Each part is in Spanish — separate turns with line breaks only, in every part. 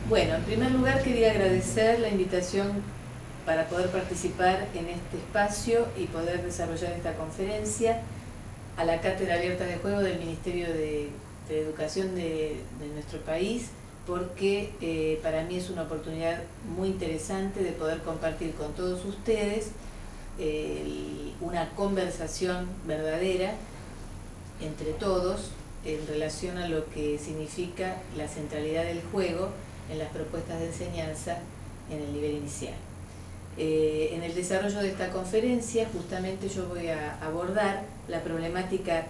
Bueno, en primer lugar quería agradecer la invitación para poder participar en este espacio y poder desarrollar esta conferencia a la Cátedra Abierta de Juego del Ministerio de Educación de nuestro país, porque para mí es una oportunidad muy interesante de poder compartir con todos ustedes una conversación verdadera entre todos en relación a lo que significa la centralidad del juego en las propuestas de enseñanza en el nivel inicial. En el desarrollo de esta conferencia justamente yo voy a abordar la problemática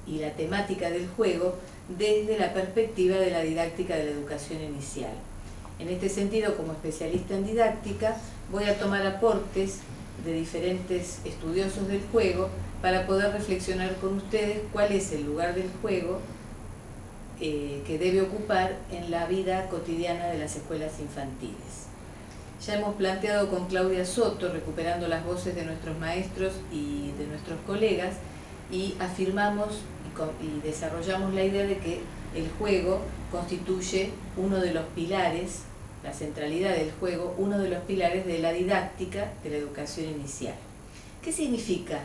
y la temática del juego desde la perspectiva de la didáctica de la educación inicial. En este sentido, como especialista en didáctica, voy a tomar aportes de diferentes estudiosos del juego para poder reflexionar con ustedes cuál es el lugar del juego que debe ocupar en la vida cotidiana de las escuelas infantiles. Ya hemos planteado con Claudia Soto, recuperando las voces de nuestros maestros y de nuestros colegas, y afirmamos y desarrollamos la idea de que el juego constituye uno de los pilares, la centralidad del juego, uno de los pilares de la didáctica de la educación inicial. ¿Qué significa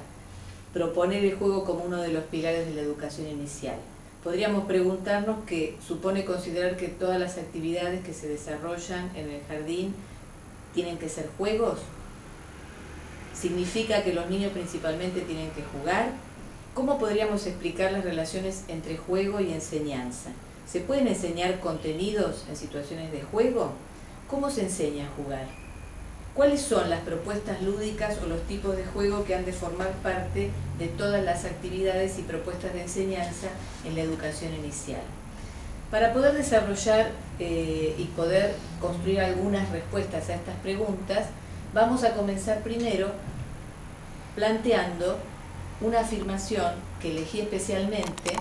proponer el juego como uno de los pilares de la educación inicial? Podríamos preguntarnos qué supone considerar que todas las actividades que se desarrollan en el jardín tienen que ser juegos. ¿Significa que los niños principalmente tienen que jugar? ¿Cómo podríamos explicar las relaciones entre juego y enseñanza? ¿Se pueden enseñar contenidos en situaciones de juego? ¿Cómo se enseña a jugar? ¿Cuáles son las propuestas lúdicas o los tipos de juego que han de formar parte de todas las actividades y propuestas de enseñanza en la educación inicial? Para poder desarrollar y poder construir algunas respuestas a estas preguntas, vamos a comenzar primero planteando una afirmación que elegí especialmente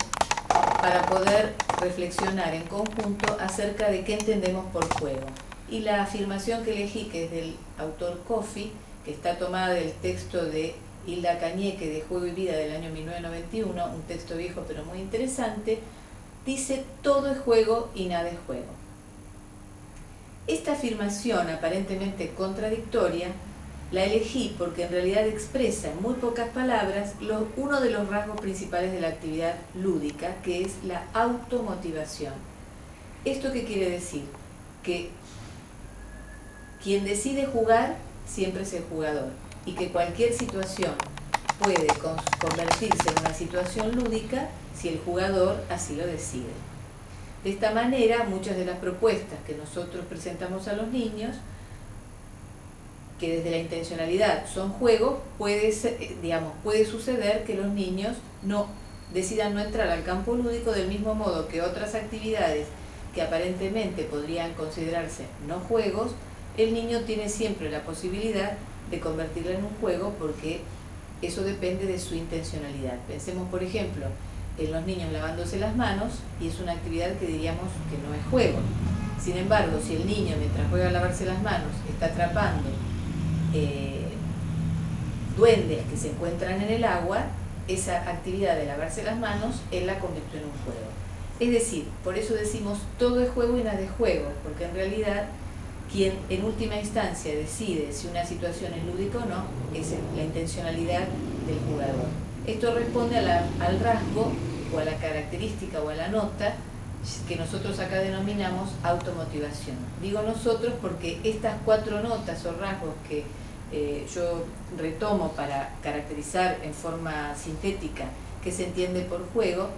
para poder reflexionar en conjunto acerca de qué entendemos por juego. Y la afirmación que elegí, que es del autor Coffey, que está tomada del texto de Hilda Cañeque de Juego y Vida del año 1991, un texto viejo pero muy interesante, dice: todo es juego y nada es juego. Esta afirmación aparentemente contradictoria la elegí porque en realidad expresa en muy pocas palabras uno de los rasgos principales de la actividad lúdica, que es la automotivación. ¿Esto qué quiere decir? Que quien decide jugar siempre es el jugador, y que cualquier situación puede convertirse en una situación lúdica si el jugador así lo decide. De esta manera, muchas de las propuestas que nosotros presentamos a los niños, que desde la intencionalidad son juegos, puede suceder que los niños decidan no entrar al campo lúdico, del mismo modo que otras actividades que aparentemente podrían considerarse no juegos, el niño tiene siempre la posibilidad de convertirla en un juego, porque eso depende de su intencionalidad. Pensemos, por ejemplo, en los niños lavándose las manos, y es una actividad que diríamos que no es juego. Sin embargo, si el niño, mientras juega a lavarse las manos, está atrapando duendes que se encuentran en el agua, esa actividad de lavarse las manos, él la convirtió en un juego. Es decir, por eso decimos todo es juego y nada es juego, porque en realidad quien en última instancia decide si una situación es lúdica o no es la intencionalidad del jugador. Esto responde al rasgo o a la característica o a la nota que nosotros acá denominamos automotivación. Digo nosotros porque estas 4 notas o rasgos que yo retomo para caracterizar en forma sintética qué se entiende por juego,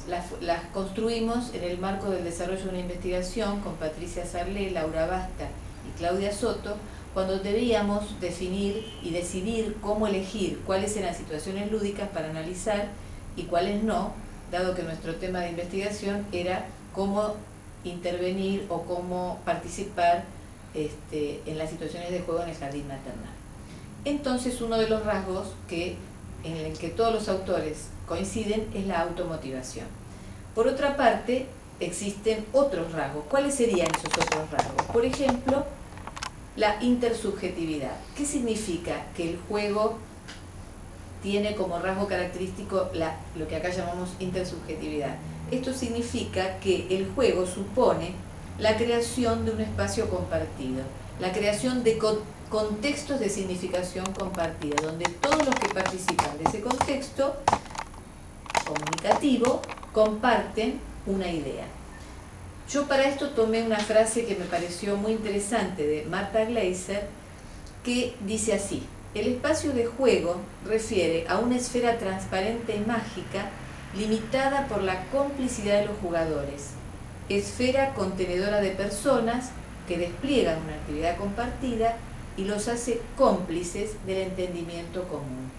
las construimos en el marco del desarrollo de una investigación con Patricia Sarlé, Laura Basta y Claudia Soto, cuando debíamos definir y decidir cómo elegir cuáles eran situaciones lúdicas para analizar y cuáles no, dado que nuestro tema de investigación era cómo intervenir o cómo participar en las situaciones de juego en el jardín maternal. Entonces, uno de los rasgos en el que todos los autores coinciden es la automotivación. Por otra parte, existen otros rasgos. ¿Cuáles serían esos otros rasgos? Por ejemplo, la intersubjetividad. ¿Qué significa que el juego tiene como rasgo característico lo que acá llamamos intersubjetividad? Esto significa que el juego supone la creación de un espacio compartido, la creación de contextos de significación compartida, donde todos los que participan de ese contexto comunicativo comparten una idea. Yo para esto tomé una frase que me pareció muy interesante de Martha Gleiser, que dice así: el espacio de juego refiere a una esfera transparente y mágica limitada por la complicidad de los jugadores, esfera contenedora de personas que despliegan una actividad compartida y los hace cómplices del entendimiento común.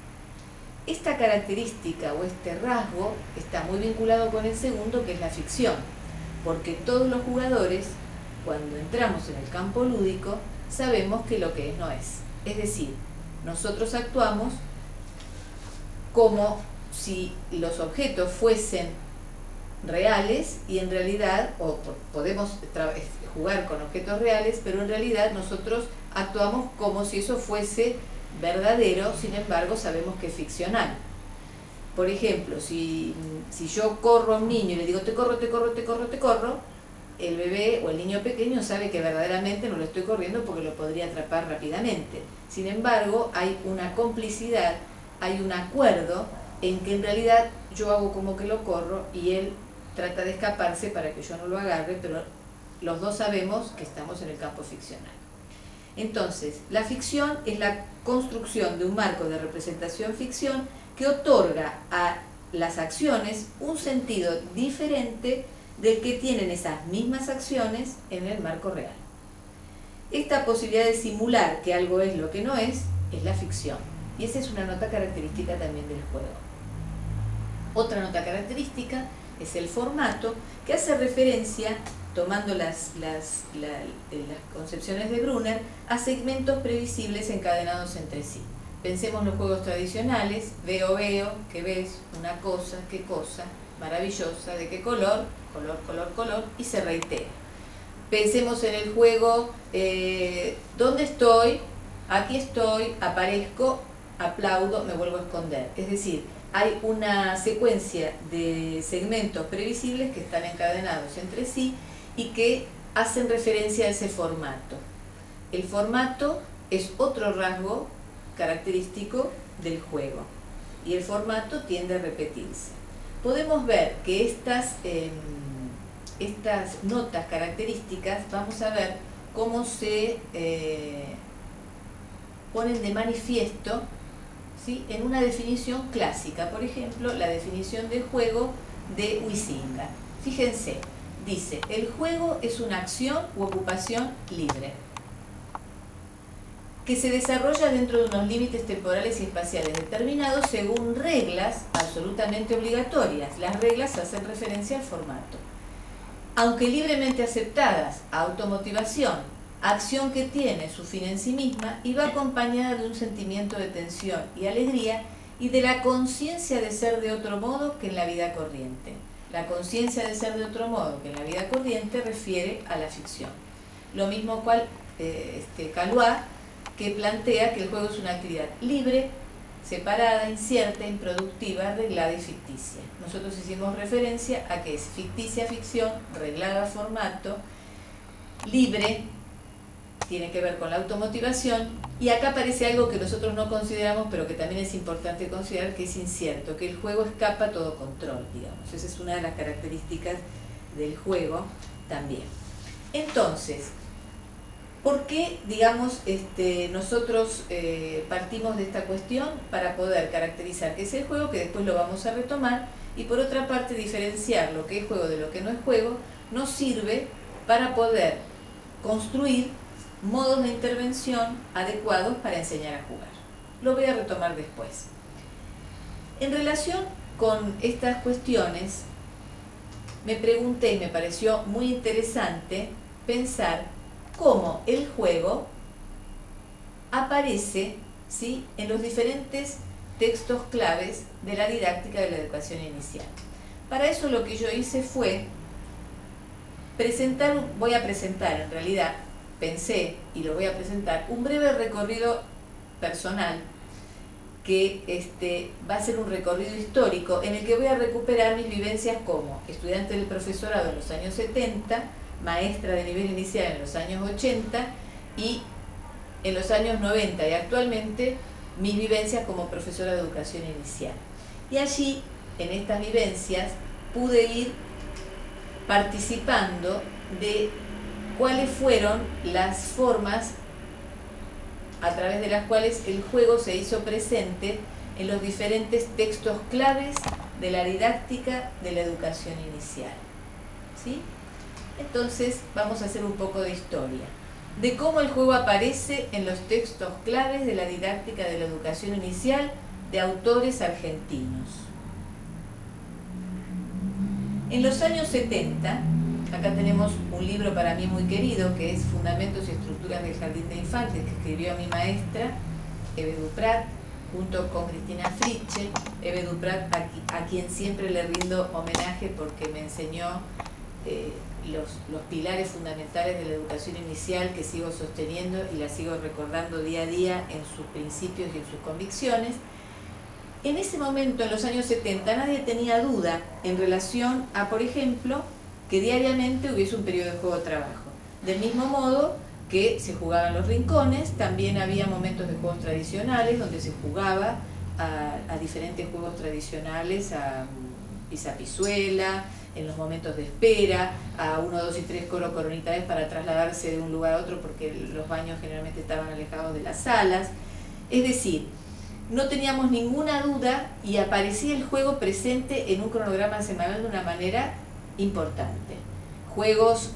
Esta característica o este rasgo está muy vinculado con el segundo, que es la ficción, porque todos los jugadores, cuando entramos en el campo lúdico, sabemos que lo que es no es. Es decir, nosotros actuamos como si los objetos fuesen reales y en realidad, o podemos jugar con objetos reales, pero en realidad nosotros actuamos como si eso fuese verdadero, sin embargo sabemos que es ficcional. Por ejemplo, si yo corro a un niño y le digo te corro, te corro, te corro, te corro, el bebé o el niño pequeño sabe que verdaderamente no lo estoy corriendo porque lo podría atrapar rápidamente. Sin embargo, hay una complicidad, hay un acuerdo en que en realidad yo hago como que lo corro y él trata de escaparse para que yo no lo agarre, pero los dos sabemos que estamos en el campo ficcional. Entonces, la ficción es la construcción de un marco de representación-ficción que otorga a las acciones un sentido diferente del que tienen esas mismas acciones en el marco real. Esta posibilidad de simular que algo es lo que no es la ficción. Y esa es una nota característica también del juego. Otra nota característica es el formato, que hace referencia, tomando las concepciones de Brunner, a segmentos previsibles encadenados entre sí. Pensemos en los juegos tradicionales: veo, ¿qué ves? Una cosa, ¿qué cosa? Maravillosa, ¿de qué color? Color, color, color, y se reitera. Pensemos en el juego ¿dónde estoy? Aquí estoy, aparezco, aplaudo, me vuelvo a esconder. Es decir, hay una secuencia de segmentos previsibles que están encadenados entre sí y que hacen referencia a ese formato. El formato es otro rasgo característico del juego y el formato tiende a repetirse. Podemos ver que estas notas características, vamos a ver cómo se ponen de manifiesto, ¿sí?, en una definición clásica. Por ejemplo, la definición de juego de Huizinga. Fíjense, dice: el juego es una acción u ocupación libre que se desarrolla dentro de unos límites temporales y espaciales determinados según reglas absolutamente obligatorias. Las reglas hacen referencia al formato. Aunque libremente aceptadas, automotivación, acción que tiene su fin en sí misma y va acompañada de un sentimiento de tensión y alegría y de la conciencia de ser de otro modo que en la vida corriente. La conciencia de ser de otro modo que en la vida corriente refiere a la ficción. Lo mismo cual Calois, que plantea que el juego es una actividad libre, separada, incierta, improductiva, reglada y ficticia. Nosotros hicimos referencia a que es ficticia ficción, reglada formato, libre, tiene que ver con la automotivación, y acá aparece algo que nosotros no consideramos, pero que también es importante considerar, que es incierto, que el juego escapa a todo control, digamos. Esa es una de las características del juego también. Entonces, ¿por qué, digamos, nosotros partimos de esta cuestión? Para poder caracterizar qué es el juego, que después lo vamos a retomar, y por otra parte diferenciar lo que es juego de lo que no es juego, nos sirve para poder construir modos de intervención adecuados para enseñar a jugar. Lo voy a retomar después. En relación con estas cuestiones, me pregunté y me pareció muy interesante pensar cómo el juego aparece, ¿sí?, en los diferentes textos claves de la didáctica de la educación inicial. Para eso lo que yo hice fue voy a presentar en realidad, pensé y lo voy a presentar, un breve recorrido personal que va a ser un recorrido histórico en el que voy a recuperar mis vivencias como estudiante del profesorado en los años 70, maestra de nivel inicial en los años 80 y en los años 90 y actualmente mis vivencias como profesora de educación inicial. Y allí, en estas vivencias, pude ir participando de cuáles fueron las formas a través de las cuales el juego se hizo presente en los diferentes textos claves de la didáctica de la educación inicial. ¿Sí? Entonces vamos a hacer un poco de historia de cómo el juego aparece en los textos claves de la didáctica de la educación inicial de autores argentinos. En los años 70, acá tenemos un libro para mí muy querido que es Fundamentos y Estructuras del Jardín de Infantes, que escribió mi maestra, Eve Duprat, junto con Cristina Fritzsche. Eve Duprat, a quien siempre le rindo homenaje porque me enseñó los pilares fundamentales de la educación inicial que sigo sosteniendo y la sigo recordando día a día en sus principios y en sus convicciones. En ese momento, en los años 70, nadie tenía duda en relación a, por ejemplo, que diariamente hubiese un periodo de juego-trabajo. Del mismo modo que se jugaban los rincones, también había momentos de juegos tradicionales donde se jugaba a diferentes juegos tradicionales, a pisapizuela, en los momentos de espera, a 1, 2 y 3 coro, coronita vez para trasladarse de un lugar a otro porque los baños generalmente estaban alejados de las salas. Es decir, no teníamos ninguna duda y aparecía el juego presente en un cronograma semanal de una manera importante. Juegos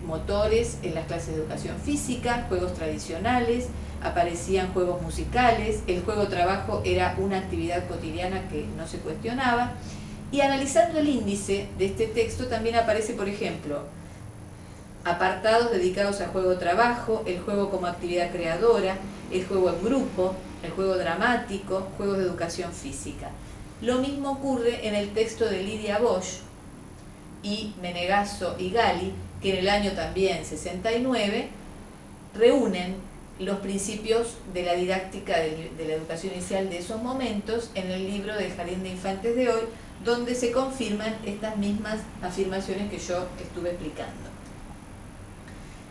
motores en las clases de educación física, juegos tradicionales, aparecían juegos musicales, el juego-trabajo era una actividad cotidiana que no se cuestionaba. Y analizando el índice de este texto también aparece, por ejemplo, apartados dedicados a juego-trabajo, el juego como actividad creadora, el juego en grupo, el juego dramático, juegos de educación física. Lo mismo ocurre en el texto de Lidia Bosch y Menegasso y Gali, que en el año también 69 reúnen los principios de la didáctica de la educación inicial de esos momentos en el libro del Jardín de Infantes de hoy, donde se confirman estas mismas afirmaciones que yo estuve explicando.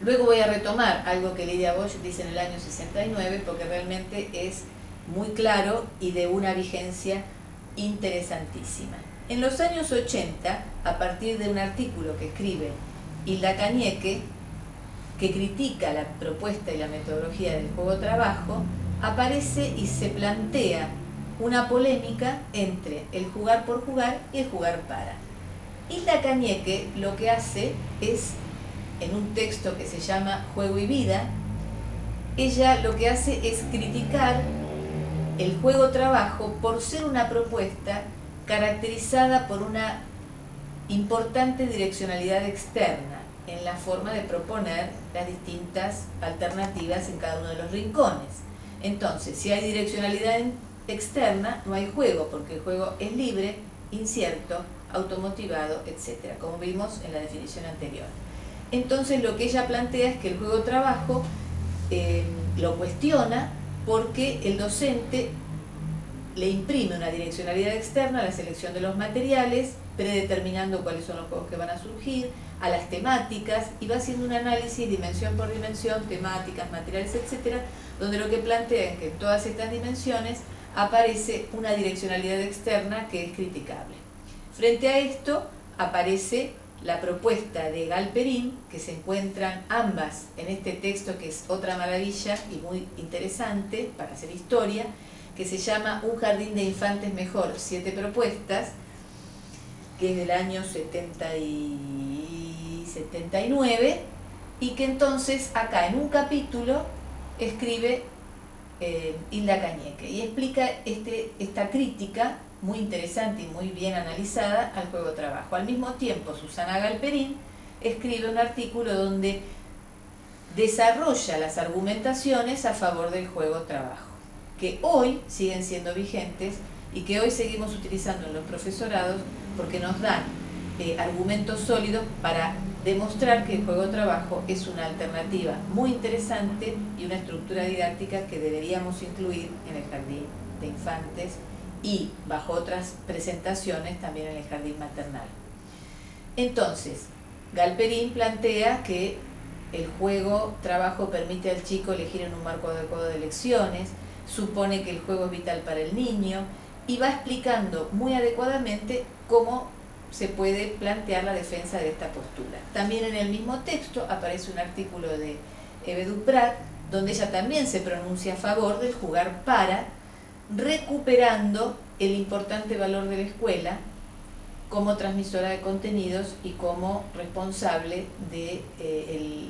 Luego voy a retomar algo que Lidia Bosch dice en el año 69 porque realmente es muy claro y de una vigencia interesantísima. En los años 80, a partir de un artículo que escribe Hilda Cañeque, que critica la propuesta y la metodología del juego-trabajo, aparece y se plantea una polémica entre el jugar por jugar y el jugar para. Hilda Cañeque lo que hace es, en un texto que se llama Juego y Vida, ella lo que hace es criticar el juego-trabajo por ser una propuesta caracterizada por una importante direccionalidad externa en la forma de proponer las distintas alternativas en cada uno de los rincones. Entonces, si hay direccionalidad externa, no hay juego, porque el juego es libre, incierto, automotivado, etc., como vimos en la definición anterior. Entonces, lo que ella plantea es que el juego-trabajo lo cuestiona porque el docente le imprime una direccionalidad externa a la selección de los materiales, predeterminando cuáles son los juegos que van a surgir, a las temáticas, y va haciendo un análisis dimensión por dimensión, temáticas, materiales, etcétera, donde lo que plantea es que en todas estas dimensiones aparece una direccionalidad externa que es criticable. Frente a esto aparece la propuesta de Galperín, que se encuentran ambas en este texto, que es otra maravilla y muy interesante para hacer historia, que se llama Un jardín de infantes mejor, 7 propuestas, que es del año 79, y que entonces acá en un capítulo escribe Hilda Cañeque y explica esta crítica muy interesante y muy bien analizada al juego-trabajo. Al mismo tiempo, Susana Galperín escribe un artículo donde desarrolla las argumentaciones a favor del juego-trabajo, que hoy siguen siendo vigentes y que hoy seguimos utilizando en los profesorados porque nos dan argumentos sólidos para demostrar que el juego-trabajo es una alternativa muy interesante y una estructura didáctica que deberíamos incluir en el jardín de infantes y bajo otras presentaciones también en el jardín maternal. Entonces, Galperín plantea que el juego-trabajo permite al chico elegir en un marco adecuado de elecciones, supone que el juego es vital para el niño y va explicando muy adecuadamente cómo se puede plantear la defensa de esta postura. También en el mismo texto aparece un artículo de Eve Duprat, donde ella también se pronuncia a favor del jugar para, recuperando el importante valor de la escuela como transmisora de contenidos y como responsable de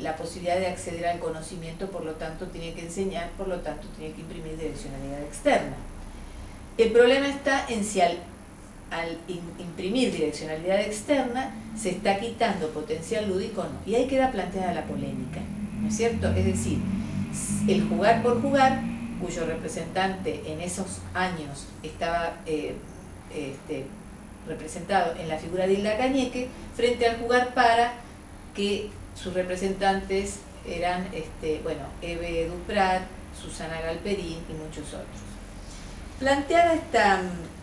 la posibilidad de acceder al conocimiento, por lo tanto tiene que enseñar, por lo tanto tiene que imprimir direccionalidad externa. El problema está en si al imprimir direccionalidad externa se está quitando potencial lúdico o no, y ahí queda planteada la polémica, ¿no es cierto? Es decir, el jugar por jugar, cuyo representante en esos años estaba representado en la figura de Hilda Cañeque, frente al jugar para, que sus representantes eran Eve Duprat, Susana Galperín y muchos otros. Planteada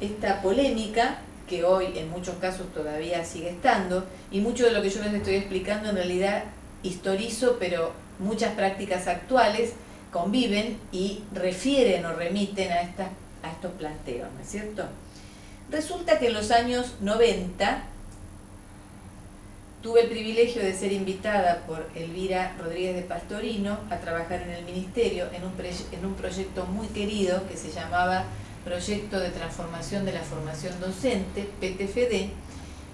esta polémica, que hoy en muchos casos todavía sigue estando, y mucho de lo que yo les estoy explicando en realidad historizo, pero muchas prácticas actuales conviven y refieren o remiten a estos planteos, ¿no es cierto? Resulta que en los años 90 tuve el privilegio de ser invitada por Elvira Rodríguez de Pastorino a trabajar en el Ministerio en un proyecto muy querido que se llamaba Proyecto de Transformación de la Formación Docente, PTFD,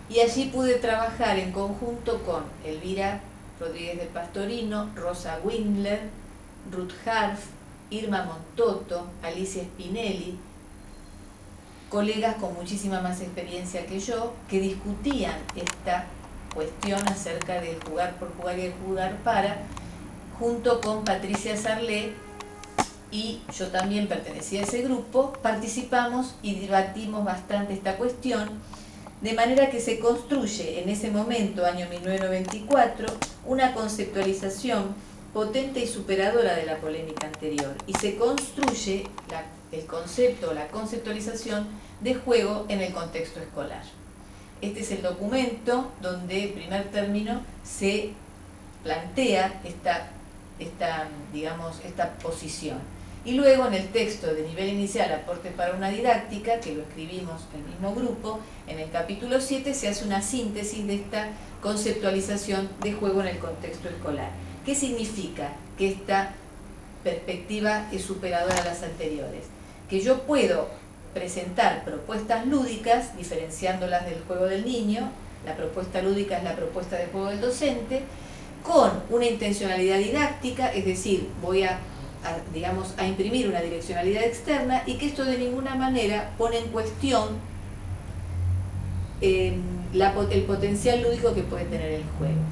y allí pude trabajar en conjunto con Elvira Rodríguez de Pastorino, Rosa Windler, Ruth Harf, Irma Montoto, Alicia Spinelli, colegas con muchísima más experiencia que yo, que discutían esta cuestión acerca del jugar por jugar y el jugar para, junto con Patricia Sarlé, y yo también pertenecía a ese grupo. Participamos y debatimos bastante esta cuestión, de manera que se construye en ese momento, año 1994, una conceptualización potente y superadora de la polémica anterior, y se construye el concepto, la conceptualización de juego en el contexto escolar. Este es el documento donde, en primer término, se plantea esta posición. Y luego en el texto de nivel inicial, Aporte para una didáctica, que lo escribimos el mismo grupo, en el capítulo 7 se hace una síntesis de esta conceptualización de juego en el contexto escolar. ¿Qué significa que esta perspectiva es superadora a las anteriores? Que yo puedo presentar propuestas lúdicas, diferenciándolas del juego del niño. La propuesta lúdica es la propuesta de juego del docente, con una intencionalidad didáctica, es decir, voy a imprimir una direccionalidad externa, y que esto de ninguna manera pone en cuestión el potencial lúdico que puede tener el juego.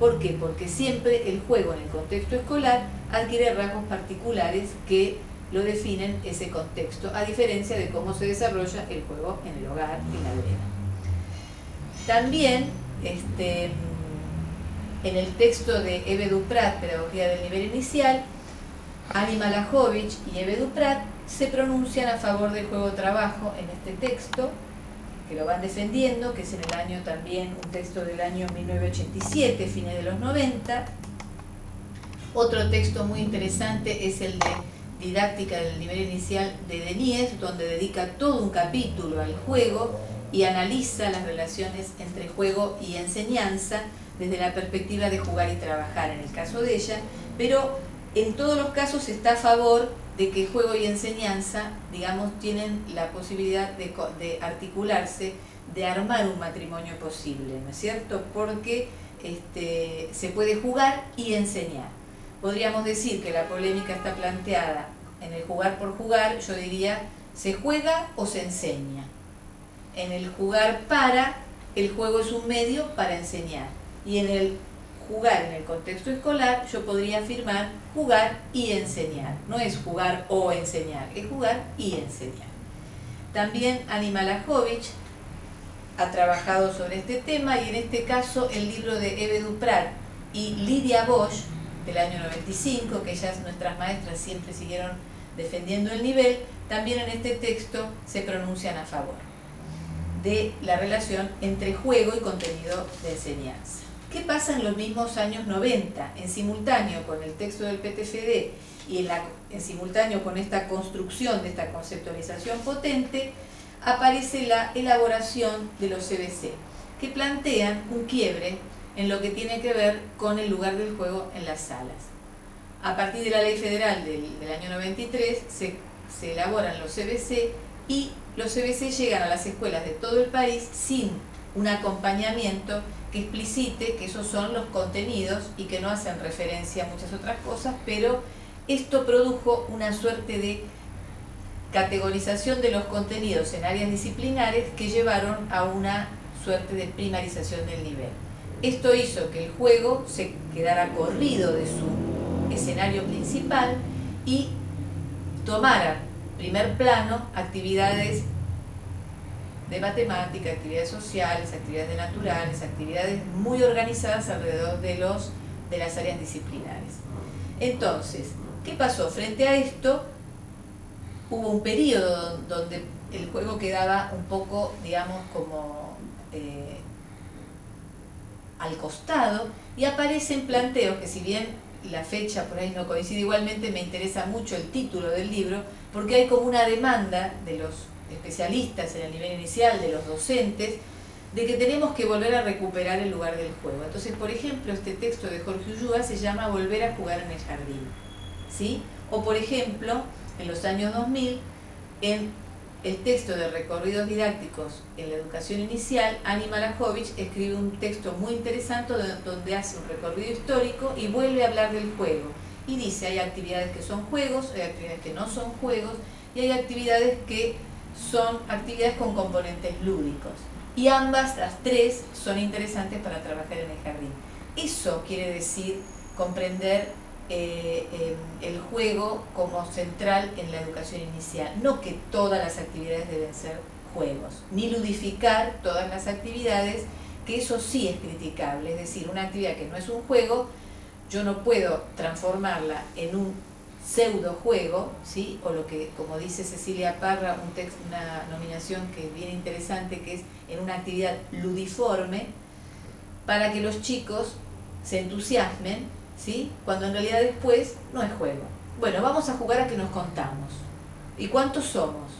¿Por qué? Porque siempre el juego en el contexto escolar adquiere rasgos particulares que lo definen ese contexto, a diferencia de cómo se desarrolla el juego en el hogar, en la vereda. También, en el texto de Eve Duprat, Pedagogía del Nivel Inicial, Ani Malajovic y Eve Duprat se pronuncian a favor del juego-trabajo en este texto, que lo van defendiendo, que es en el año también, un texto del año 1987, fines de los 90. Otro texto muy interesante es el de Didáctica del Nivel Inicial de Denies, donde dedica todo un capítulo al juego y analiza las relaciones entre juego y enseñanza desde la perspectiva de jugar y trabajar, en el caso de ella, pero en todos los casos está a favor de que juego y enseñanza, tienen la posibilidad de articularse, de armar un matrimonio posible, ¿no es cierto? Porque se puede jugar y enseñar. Podríamos decir que la polémica está planteada en el jugar por jugar, yo diría, ¿se juega o se enseña? En el jugar para, el juego es un medio para enseñar. Y en el jugar en el contexto escolar, yo podría afirmar jugar y enseñar. No es jugar o enseñar, es jugar y enseñar. También Ani Malajovic ha trabajado sobre este tema, y en este caso el libro de Eve Duprat y Lidia Bosch, del año 95, que ellas, nuestras maestras, siempre siguieron defendiendo el nivel, también en este texto se pronuncian a favor de la relación entre juego y contenido de enseñanza. ¿Qué pasa en los mismos años 90? En simultáneo con el texto del PTFD y en simultáneo con esta construcción, de esta conceptualización potente, aparece la elaboración de los CBC, que plantean un quiebre en lo que tiene que ver con el lugar del juego en las salas. A partir de la Ley Federal del año 93 se elaboran los CBC y los CBC llegan a las escuelas de todo el país sin un acompañamiento que explicite que esos son los contenidos y que no hacen referencia a muchas otras cosas, pero esto produjo una suerte de categorización de los contenidos en áreas disciplinares que llevaron a una suerte de primarización del nivel. Esto hizo que el juego se quedara corrido de su escenario principal y tomara primer plano actividades de matemática, actividades sociales, actividades de naturales, actividades muy organizadas alrededor de las áreas disciplinares. Entonces, ¿qué pasó? Frente a esto, hubo un periodo donde el juego quedaba un poco, digamos, como al costado, y aparecen planteos que, si bien la fecha por ahí no coincide, igualmente me interesa mucho el título del libro, porque hay como una demanda de los especialistas en el nivel inicial, de los docentes, de que tenemos que volver a recuperar el lugar del juego. Entonces, por ejemplo, este texto de Jorge Ulloa se llama Volver a jugar en el jardín, ¿sí? O, por ejemplo, en los años 2000, en el texto de recorridos didácticos en la educación inicial, Ani Malajovic escribe un texto muy interesante donde hace un recorrido histórico y vuelve a hablar del juego. Y dice, hay actividades que son juegos, hay actividades que no son juegos, y hay actividades que son actividades con componentes lúdicos. Y ambas, las tres, son interesantes para trabajar en el jardín. Eso quiere decir comprender el juego como central en la educación inicial. No que todas las actividades deben ser juegos, ni ludificar todas las actividades, que eso sí es criticable. Es decir, una actividad que no es un juego, yo no puedo transformarla en un pseudo juego, ¿sí? O lo que, como dice Cecilia Parra, una nominación que es bien interesante, que es en una actividad ludiforme, para que los chicos se entusiasmen, ¿sí? Cuando en realidad después no es juego. Bueno, vamos a jugar a que nos contamos. ¿Y cuántos somos?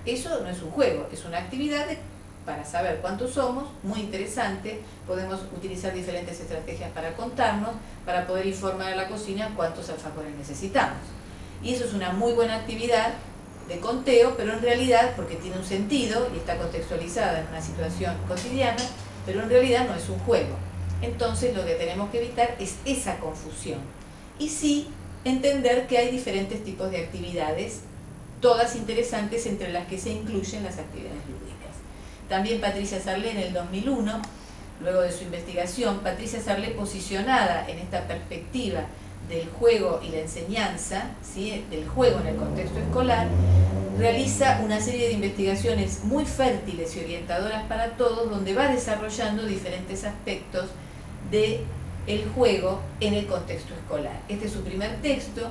Eso no es un juego, es una actividad para saber cuántos somos, muy interesante. Podemos utilizar diferentes estrategias para contarnos, para poder informar a la cocina cuántos alfajores necesitamos. Y eso es una muy buena actividad de conteo, pero en realidad, porque tiene un sentido y está contextualizada en una situación cotidiana, pero en realidad no es un juego. Entonces lo que tenemos que evitar es esa confusión. Y sí entender que hay diferentes tipos de actividades, todas interesantes, entre las que se incluyen las actividades lúdicas. También Patricia Sarlé, en el 2001, luego de su investigación, Patricia Sarlé, posicionada en esta perspectiva del juego y la enseñanza, ¿sí? Del juego en el contexto escolar, realiza una serie de investigaciones muy fértiles y orientadoras para todos, donde va desarrollando diferentes aspectos del juego en el contexto escolar. Este es su primer texto.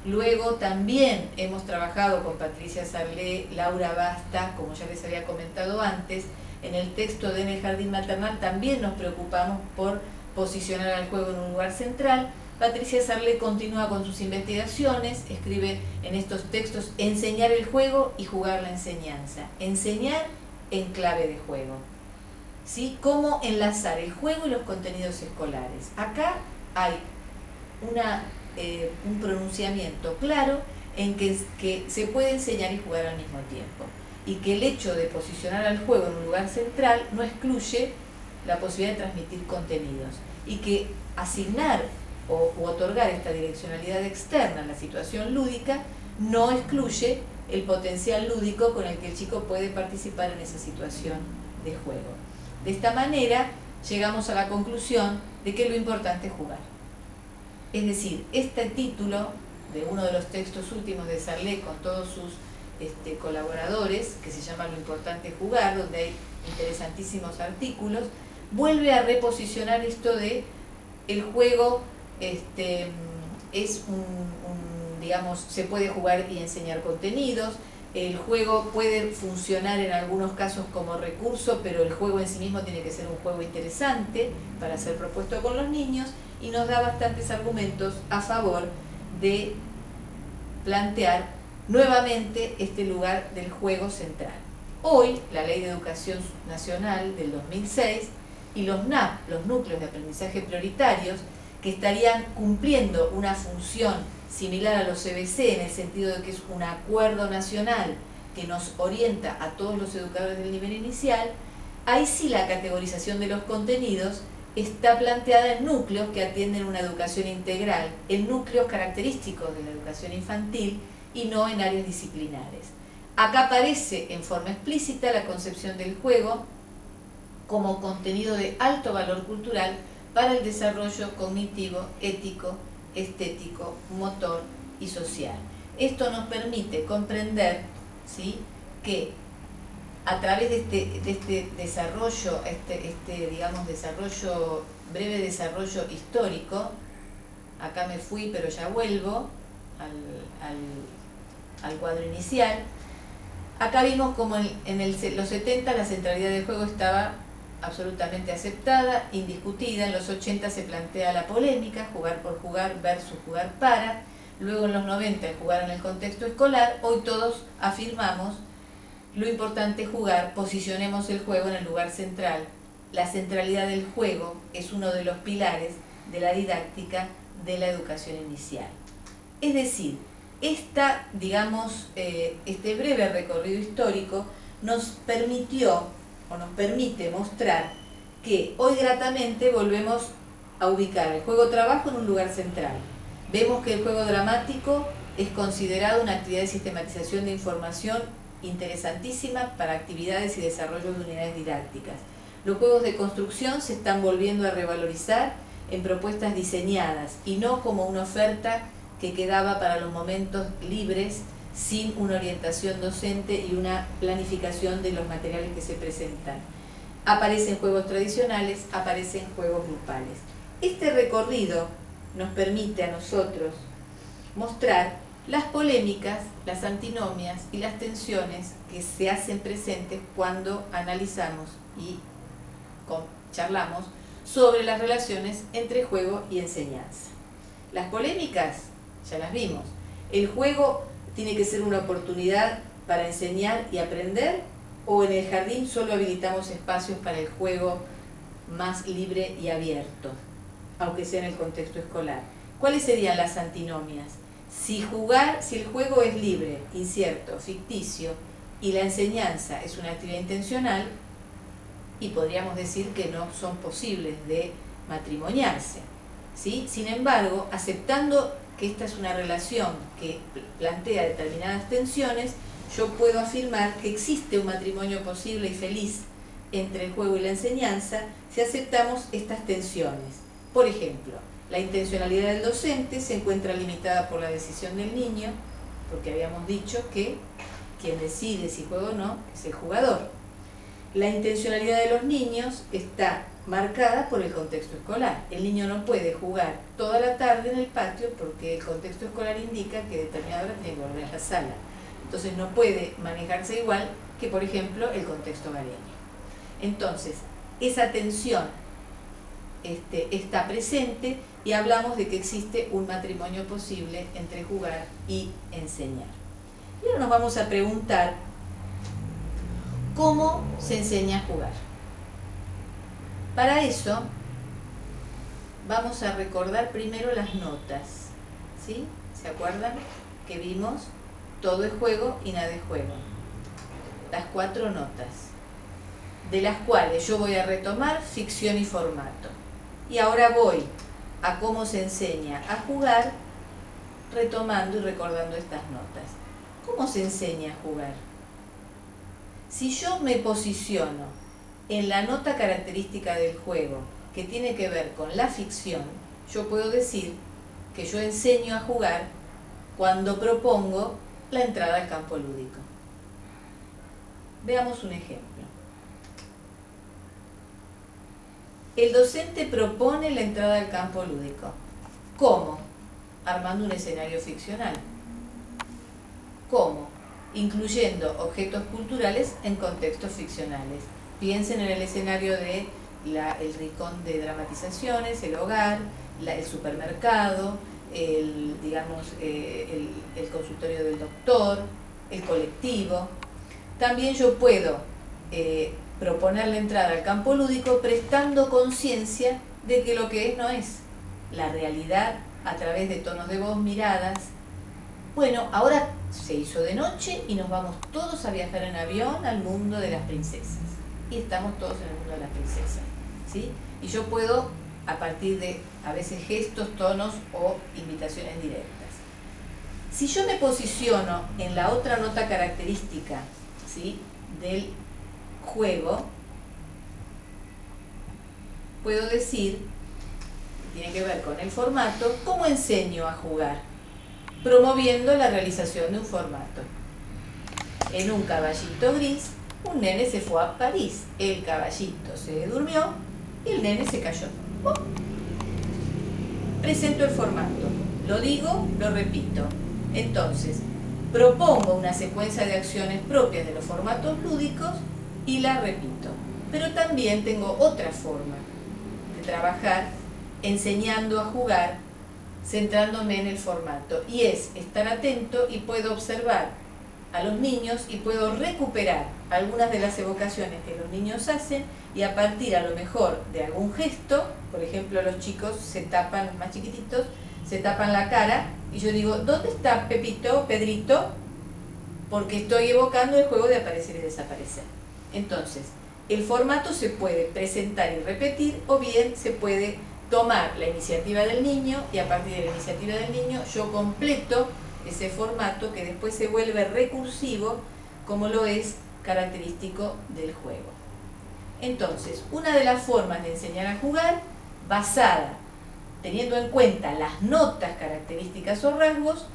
Luego también hemos trabajado con Patricia Sarlé, Laura Basta, como ya les había comentado antes. En el texto de En el Jardín Maternal también nos preocupamos por posicionar al juego en un lugar central. Patricia Sarlé continúa con sus investigaciones, escribe en estos textos Enseñar el juego y jugar la enseñanza. Enseñar en clave de juego, ¿sí? Cómo enlazar el juego y los contenidos escolares. Acá hay un pronunciamiento claro en que se puede enseñar y jugar al mismo tiempo, y que el hecho de posicionar al juego en un lugar central no excluye la posibilidad de transmitir contenidos, y que asignar o otorgar esta direccionalidad externa a la situación lúdica no excluye el potencial lúdico con el que el chico puede participar en esa situación de juego. De esta manera llegamos a la conclusión de que lo importante es jugar. Es decir, este título de uno de los textos últimos de Sarlé con todos sus colaboradores, que se llama Lo importante es jugar, donde hay interesantísimos artículos, vuelve a reposicionar esto de el juego es digamos, se puede jugar y enseñar contenidos, El juego puede funcionar en algunos casos como recurso, pero el juego en sí mismo tiene que ser un juego interesante para ser propuesto con los niños, y nos da bastantes argumentos a favor de plantear nuevamente este lugar del juego central. Hoy, la Ley de Educación Nacional del 2006 y los NAP, los núcleos de aprendizaje prioritarios, que estarían cumpliendo una función similar a los CBC en el sentido de que es un acuerdo nacional que nos orienta a todos los educadores del nivel inicial, ahí sí la categorización de los contenidos está planteada en núcleos que atienden una educación integral, en núcleos característicos de la educación infantil y no en áreas disciplinares. Acá aparece en forma explícita la concepción del juego como contenido de alto valor cultural para el desarrollo cognitivo, ético, estético, motor y social. Esto nos permite comprender, ¿sí?, que a través de este desarrollo, digamos, breve desarrollo histórico, acá me fui pero ya vuelvo al cuadro inicial. Acá vimos como en los 70 la centralidad del juego estaba absolutamente aceptada, indiscutida. En los 80 se plantea la polémica, jugar por jugar versus jugar para. Luego en los 90 el jugar en el contexto escolar. Hoy todos afirmamos lo importante es jugar, posicionemos el juego en el lugar central. La centralidad del juego es uno de los pilares de la didáctica de la educación inicial. Es decir, digamos, este breve recorrido histórico nos permitió o nos permite mostrar que hoy gratamente volvemos a ubicar el juego-trabajo en un lugar central. Vemos que el juego dramático es considerado una actividad de sistematización de información interesantísima para actividades y desarrollo de unidades didácticas. Los juegos de construcción se están volviendo a revalorizar en propuestas diseñadas y no como una oferta que quedaba para los momentos libres sin una orientación docente y una planificación de los materiales que se presentan. Aparecen juegos tradicionales, aparecen juegos grupales. Este recorrido nos permite a nosotros mostrar las polémicas, las antinomias y las tensiones que se hacen presentes cuando analizamos y charlamos sobre las relaciones entre juego y enseñanza. Las polémicas ya las vimos. El juego tiene que ser una oportunidad para enseñar y aprender, o en el jardín solo habilitamos espacios para el juego más libre y abierto, aunque sea en el contexto escolar. ¿Cuáles serían las antinomias? Si el juego es libre, incierto, ficticio, y la enseñanza es una actividad intencional, y podríamos decir que no son posibles de matrimoniarse, ¿sí? Sin embargo, aceptando que esta es una relación que plantea determinadas tensiones, yo puedo afirmar que existe un matrimonio posible y feliz entre el juego y la enseñanza si aceptamos estas tensiones. Por ejemplo, la intencionalidad del docente se encuentra limitada por la decisión del niño, porque habíamos dicho que quien decide si juega o no es el jugador. La intencionalidad de los niños está marcada por el contexto escolar. El niño no puede jugar toda la tarde en el patio porque el contexto escolar indica que a determinada hora tiene que volver a la sala. Entonces no puede manejarse igual que, por ejemplo, el contexto hogareño. Entonces, esa tensión está presente y hablamos de que existe un matrimonio posible entre jugar y enseñar. Y ahora nos vamos a preguntar cómo se enseña a jugar. Para eso vamos a recordar primero las notas, ¿sí? ¿Se acuerdan que vimos? Todo es juego y nada es juego. Las 4 notas, de las cuales yo voy a retomar ficción y formato. Y ahora voy a cómo se enseña a jugar, retomando y recordando estas notas. ¿Cómo se enseña a jugar? Si yo me posiciono en la nota característica del juego, que tiene que ver con la ficción, yo puedo decir que yo enseño a jugar cuando propongo la entrada al campo lúdico. Veamos un ejemplo. El docente propone la entrada al campo lúdico. ¿Cómo? Armando un escenario ficcional. ¿Cómo? incluyendo objetos culturales en contextos ficcionales. Piensen en el escenario de el rincón de dramatizaciones, el hogar, el supermercado, el consultorio del doctor, el colectivo. También yo puedo proponer la entrada al campo lúdico prestando conciencia de que lo que es no es. La realidad a través de tonos de voz, miradas. Bueno, ahora se hizo de noche y nos vamos todos a viajar en avión al mundo de las princesas. Y estamos todos en el mundo de las princesas, ¿sí? Y yo puedo, a partir de, a veces, gestos, tonos o invitaciones directas. Si yo me posiciono en la otra nota característica, ¿sí?, del juego, puedo decir, tiene que ver con el formato, ¿cómo enseño a jugar? Promoviendo la realización de un formato. En un caballito gris, un nene se fue a París. El caballito se durmió y el nene se cayó. ¡Oh! Presento el formato. Lo digo, lo repito. Entonces, propongo una secuencia de acciones propias de los formatos lúdicos y la repito. Pero también tengo otra forma de trabajar enseñando a jugar, centrándome en el formato, y es estar atento y puedo observar a los niños y puedo recuperar algunas de las evocaciones que los niños hacen, y a partir a lo mejor de algún gesto, por ejemplo, los chicos se tapan, los más chiquititos, se tapan la cara y yo digo, ¿dónde está Pepito, Pedrito? Porque estoy evocando el juego de aparecer y desaparecer. Entonces, el formato se puede presentar y repetir, o bien se puede tomar la iniciativa del niño y a partir de la iniciativa del niño yo completo ese formato que después se vuelve recursivo, como lo es característico del juego. Entonces, una de las formas de enseñar a jugar, basada, teniendo en cuenta las notas características o rasgos,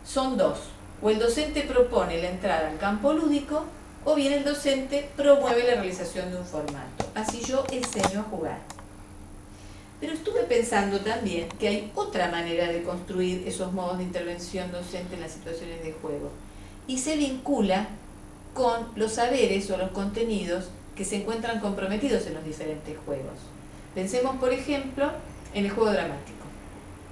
son dos. O el docente propone la entrada al campo lúdico, o bien el docente promueve la realización de un formato. Así yo enseño a jugar. Pero estuve pensando también que hay otra manera de construir esos modos de intervención docente en las situaciones de juego, y se vincula con los saberes o los contenidos que se encuentran comprometidos en los diferentes juegos. Pensemos, por ejemplo, en el juego dramático,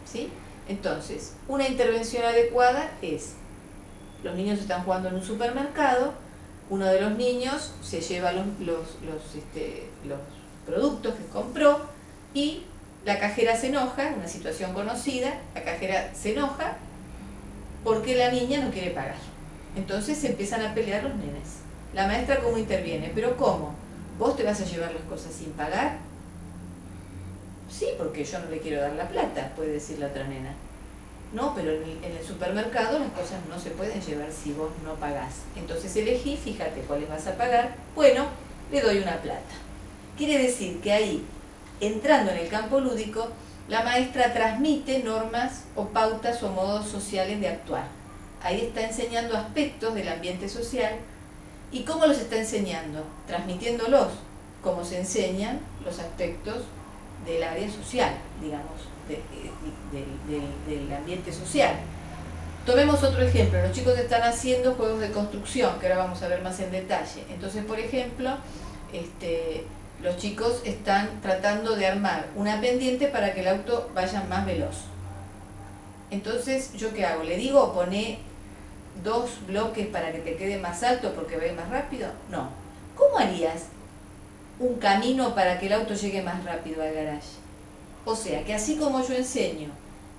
¿sí? Entonces, una intervención adecuada es: los niños están jugando en un supermercado, uno de los niños se lleva los productos que compró y la cajera se enoja, una situación conocida, la cajera se enoja porque la niña no quiere pagar. Entonces se empiezan a pelear los nenes. La maestra, ¿cómo interviene? ¿Pero cómo? ¿Vos te vas a llevar las cosas sin pagar? Sí, porque yo no le quiero dar la plata, puede decir la otra nena. No, pero en el supermercado las cosas no se pueden llevar si vos no pagás. Entonces elegí, fíjate cuáles vas a pagar. Bueno, le doy una plata. Quiere decir que ahí, entrando en el campo lúdico, la maestra transmite normas o pautas o modos sociales de actuar. Ahí está enseñando aspectos del ambiente social. ¿Y cómo los está enseñando? Transmitiéndolos, como se enseñan los aspectos del área social, digamos, del ambiente social. Tomemos otro ejemplo. Los chicos están haciendo juegos de construcción, que ahora vamos a ver más en detalle. Entonces, por ejemplo, los chicos están tratando de armar una pendiente para que el auto vaya más veloz. Entonces, ¿yo qué hago? ¿Le digo, poné 2 bloques para que te quede más alto porque va a ir más rápido? No. ¿Cómo harías un camino para que el auto llegue más rápido al garaje? O sea, que así como yo enseño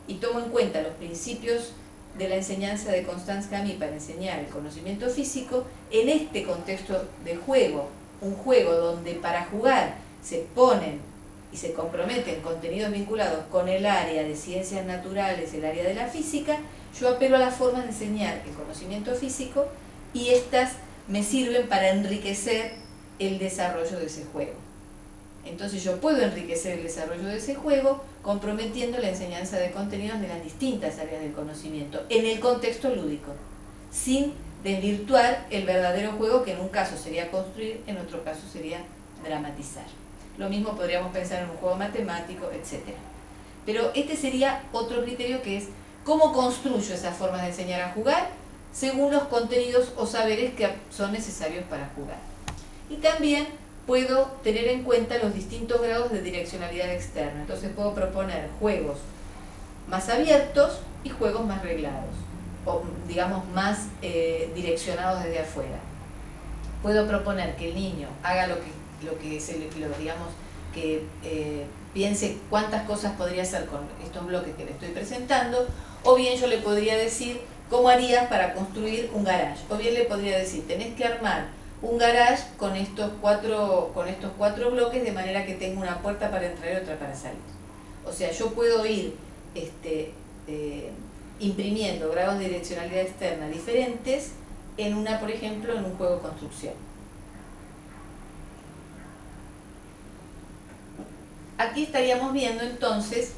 y tomo en cuenta los principios de la enseñanza de Constance Camille para enseñar el conocimiento físico, en este contexto de juego, un juego donde para jugar se ponen y se comprometen contenidos vinculados con el área de ciencias naturales, el área de la física, yo apelo a las formas de enseñar el conocimiento físico y estas me sirven para enriquecer el desarrollo de ese juego. Entonces yo puedo enriquecer el desarrollo de ese juego comprometiendo la enseñanza de contenidos de las distintas áreas del conocimiento en el contexto lúdico, sin desvirtuar el verdadero juego, que en un caso sería construir, en otro caso sería dramatizar. Lo mismo podríamos pensar en un juego matemático, etc. Pero este sería otro criterio, que es cómo construyo esas formas de enseñar a jugar según los contenidos o saberes que son necesarios para jugar. Y también puedo tener en cuenta los distintos grados de direccionalidad externa. Entonces puedo proponer juegos más abiertos y juegos más reglados, o digamos más direccionados desde afuera. Puedo proponer que el niño haga piense cuántas cosas podría hacer con estos bloques que le estoy presentando, o bien yo le podría decir cómo harías para construir un garage, o bien le podría decir, tenés que armar un garage con estos cuatro bloques de manera que tenga una puerta para entrar y otra para salir. O sea, yo puedo ir imprimiendo grados de direccionalidad externa diferentes por ejemplo, en un juego de construcción. Aquí estaríamos viendo entonces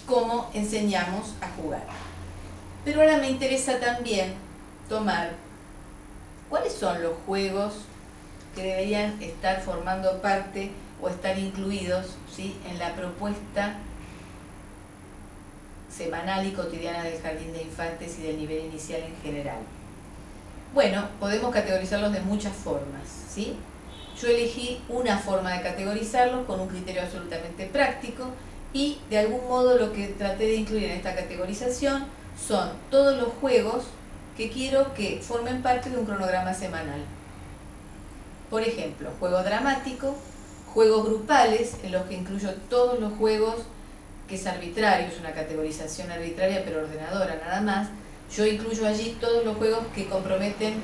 cómo enseñamos a jugar. Pero ahora me interesa también tomar cuáles son los juegos que deberían estar formando parte o estar incluidos, ¿sí?, en la propuesta semanal y cotidiana del jardín de infantes y del nivel inicial en general. Bueno, podemos categorizarlos de muchas formas, ¿sí? Yo elegí una forma de categorizarlos con un criterio absolutamente práctico y de algún modo lo que traté de incluir en esta categorización son todos los juegos que quiero que formen parte de un cronograma semanal. Por ejemplo, juego dramático, juegos grupales, en los que incluyo todos los juegos, que es arbitrario, es una categorización arbitraria pero ordenadora nada más. Yo incluyo allí todos los juegos que comprometen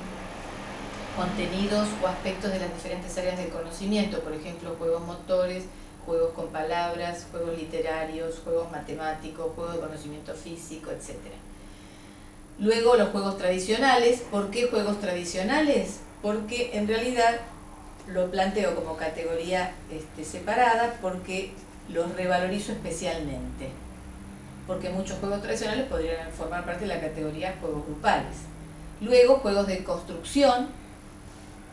contenidos o aspectos de las diferentes áreas del conocimiento, por ejemplo, juegos motores, juegos con palabras, juegos literarios, juegos matemáticos, juegos de conocimiento físico, etc. Luego los juegos tradicionales. ¿Por qué juegos tradicionales? Porque en realidad lo planteo como categoría separada porque los revalorizo especialmente. Porque muchos juegos tradicionales podrían formar parte de la categoría juegos grupales. Luego juegos de construcción,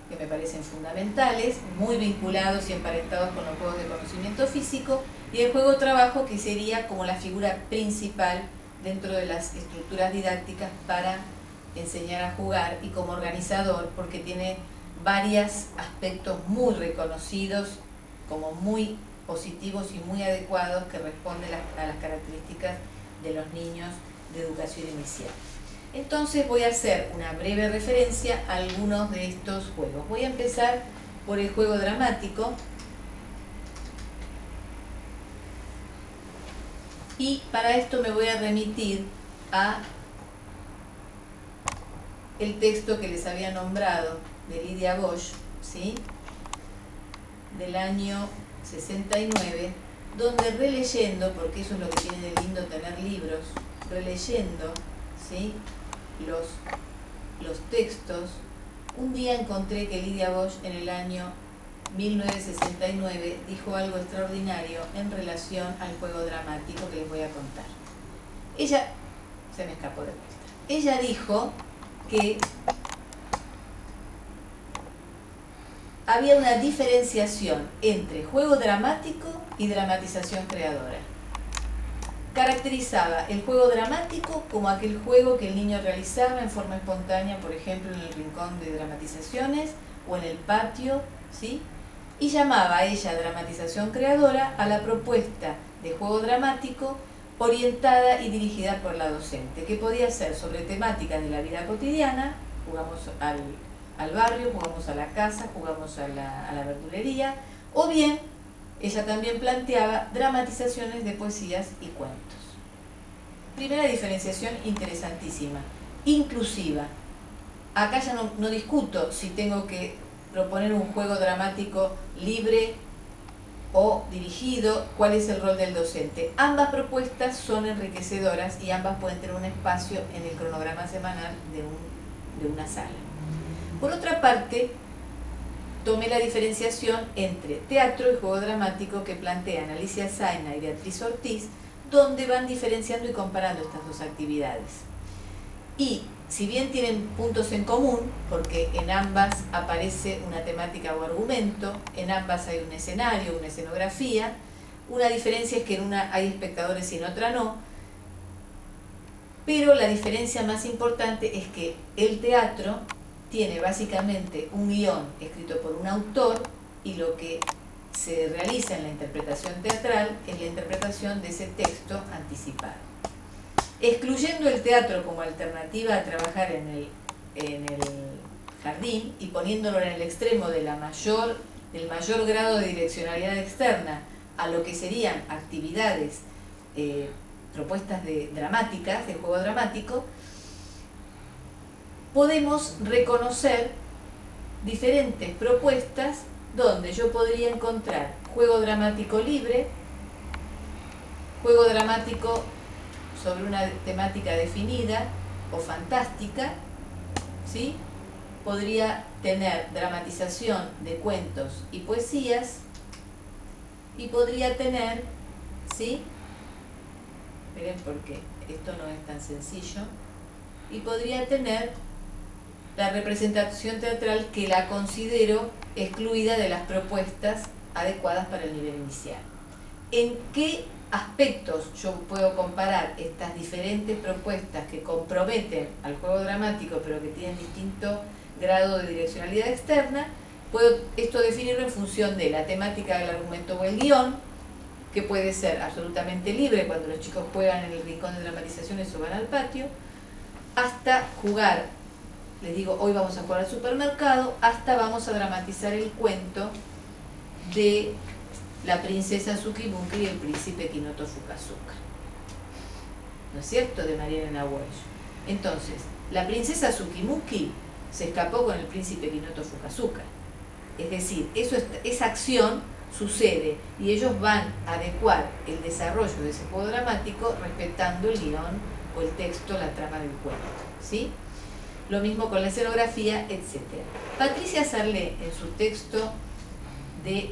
que me parecen fundamentales, muy vinculados y emparentados con los juegos de conocimiento físico, y el juego trabajo, que sería como la figura principal dentro de las estructuras didácticas para enseñar a jugar, y como organizador porque tiene varios aspectos muy reconocidos como muy positivos y muy adecuados que responden a las características de los niños de educación inicial. Entonces voy a hacer una breve referencia a algunos de estos juegos. Voy a empezar por el juego dramático y para esto me voy a remitir a el texto que les había nombrado de Lydia Bosch, ¿sí?, del año 69, donde releyendo, porque eso es lo que tiene de lindo tener libros, releyendo, ¿sí?, los textos, un día encontré que Lydia Bosch en el año 1969 dijo algo extraordinario en relación al juego dramático que les voy a contar. Ella, se me escapó de vuelta, ella dijo que había una diferenciación entre juego dramático y dramatización creadora. Caracterizaba el juego dramático como aquel juego que el niño realizaba en forma espontánea, por ejemplo en el rincón de dramatizaciones o en el patio, ¿sí?, y llamaba a ella dramatización creadora a la propuesta de juego dramático orientada y dirigida por la docente, que podía ser sobre temáticas de la vida cotidiana, jugamos al barrio, jugamos a la casa, jugamos a la verdulería, o bien ella también planteaba dramatizaciones de poesías y cuentos. Primera diferenciación interesantísima, inclusiva. Acá ya no discuto si tengo que proponer un juego dramático libre o dirigido, cuál es el rol del docente. Ambas propuestas son enriquecedoras y ambas pueden tener un espacio en el cronograma semanal de una sala. Por otra parte, tomé la diferenciación entre teatro y juego dramático que plantean Alicia Zaina y Beatriz Ortiz, donde van diferenciando y comparando estas dos actividades. Y si bien tienen puntos en común, porque en ambas aparece una temática o argumento, en ambas hay un escenario, una escenografía, una diferencia es que en una hay espectadores y en otra no, Pero la diferencia más importante es que el teatro tiene básicamente un guión escrito por un autor y lo que se realiza en la interpretación teatral es la interpretación de ese texto anticipado. Excluyendo el teatro como alternativa a trabajar en el jardín y poniéndolo en el extremo de del mayor grado de direccionalidad externa a lo que serían actividades, propuestas dramáticas, de juego dramático, podemos reconocer diferentes propuestas donde yo podría encontrar juego dramático libre, juego dramático sobre una temática definida o fantástica, ¿sí? Podría tener dramatización de cuentos y poesías y podría tener, ¿sí? Miren, porque esto no es tan sencillo, y podría tener la representación teatral que la considero excluida de las propuestas adecuadas para el nivel inicial. ¿En qué aspectos yo puedo comparar estas diferentes propuestas que comprometen al juego dramático pero que tienen distinto grado de direccionalidad externa? Puedo esto definirlo en función de la temática del argumento o el guión, que puede ser absolutamente libre cuando los chicos juegan en el rincón de dramatizaciones o van al patio, hasta jugar, les digo, hoy vamos a jugar al supermercado, hasta vamos a dramatizar el cuento de la princesa Tsukimuki y el príncipe Kinoto Fukazuka, ¿no es cierto?, de Marielena Walsh. Entonces, la princesa Tsukimuki se escapó con el príncipe Kinoto Fukazuka, es decir, esa acción sucede y ellos van a adecuar el desarrollo de ese juego dramático respetando el guión o el texto, la trama del cuento, ¿sí? Lo mismo con la escenografía, etc. Patricia Sarlé, en su texto de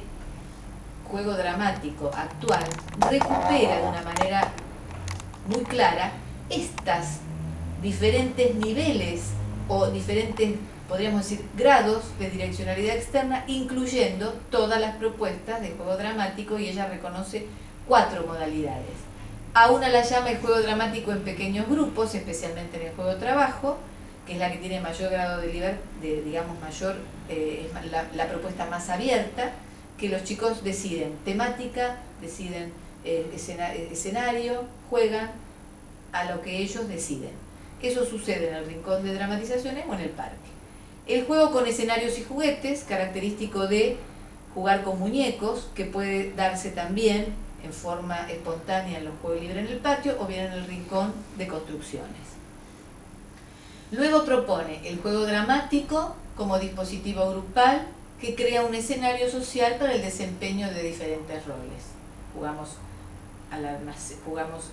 juego dramático actual, recupera de una manera muy clara estas diferentes niveles o diferentes, podríamos decir, grados de direccionalidad externa, incluyendo todas las propuestas de juego dramático, y ella reconoce 4 modalidades. A una la llama el juego dramático en pequeños grupos, especialmente en el juego trabajo, que es la que tiene mayor grado de libertad, digamos mayor, es la propuesta más abierta, que los chicos deciden temática, deciden escenario, juegan a lo que ellos deciden. Eso sucede en el rincón de dramatizaciones o en el parque. El juego con escenarios y juguetes, característico de jugar con muñecos, que puede darse también en forma espontánea en los juegos libres en el patio o bien en el rincón de construcciones. Luego propone el juego dramático como dispositivo grupal que crea un escenario social para el desempeño de diferentes roles. Jugamos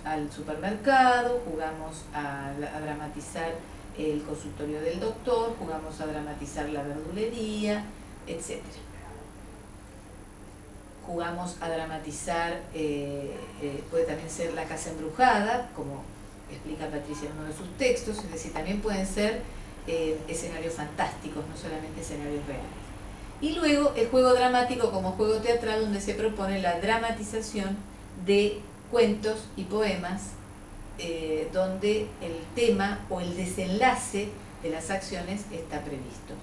al supermercado, jugamos a dramatizar el consultorio del doctor, jugamos a dramatizar la verdulería, etc. Jugamos a dramatizar, puede también ser la casa embrujada, como explica Patricia en uno de sus textos, es decir, también pueden ser escenarios fantásticos, no solamente escenarios reales. Y luego el juego dramático como juego teatral, donde se propone la dramatización de cuentos y poemas, donde el tema o el desenlace de las acciones está previsto.